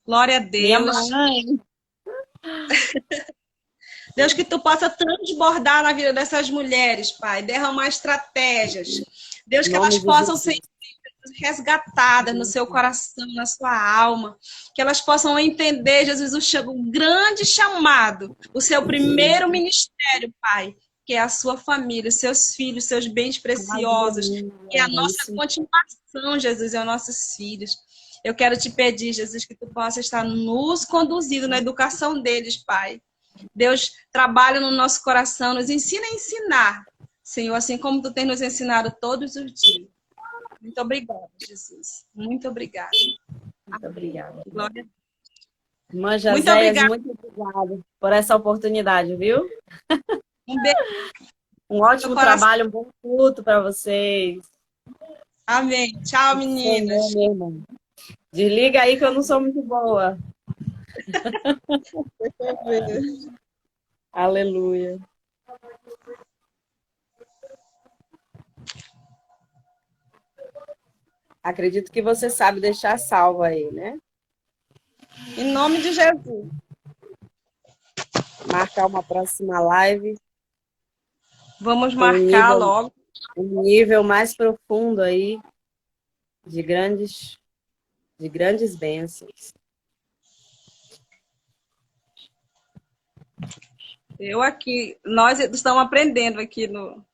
Glória a Minha Deus. mãe. Deus, que tu possa transbordar na vida dessas mulheres, Pai. Derramar estratégias. Deus, Em que elas nome de possam ser Jesus. resgatadas no seu coração, na sua alma, que elas possam entender, Jesus, o grande chamado, o seu primeiro ministério, Pai, que é a sua família, os seus filhos, seus bens preciosos, que é a Aleluia. nossa Isso. continuação, Jesus, é os nossos filhos. Eu quero te pedir, Jesus, que tu possa estar nos conduzindo na educação deles, Pai. Deus, trabalha no nosso coração, nos ensina a ensinar, Senhor, assim como tu tens nos ensinado todos os dias. Muito obrigada, Jesus. Muito obrigada. Muito obrigada. Glória a Deus. Irmã Muito Jazéias, obrigada. muito obrigada por essa oportunidade, viu? Um beijo Um no ótimo coração. trabalho, um bom culto para vocês. Amém. Tchau, Senhor, meninas. meu irmão. Desliga aí que eu não sou muito boa. Aleluia. Acredito que você sabe deixar salvo aí, né? Em nome de Jesus. Marcar uma próxima live Vamos com marcar logo. um nível mais profundo aí de grandes bênçãos. Eu aqui, nós estamos aprendendo aqui no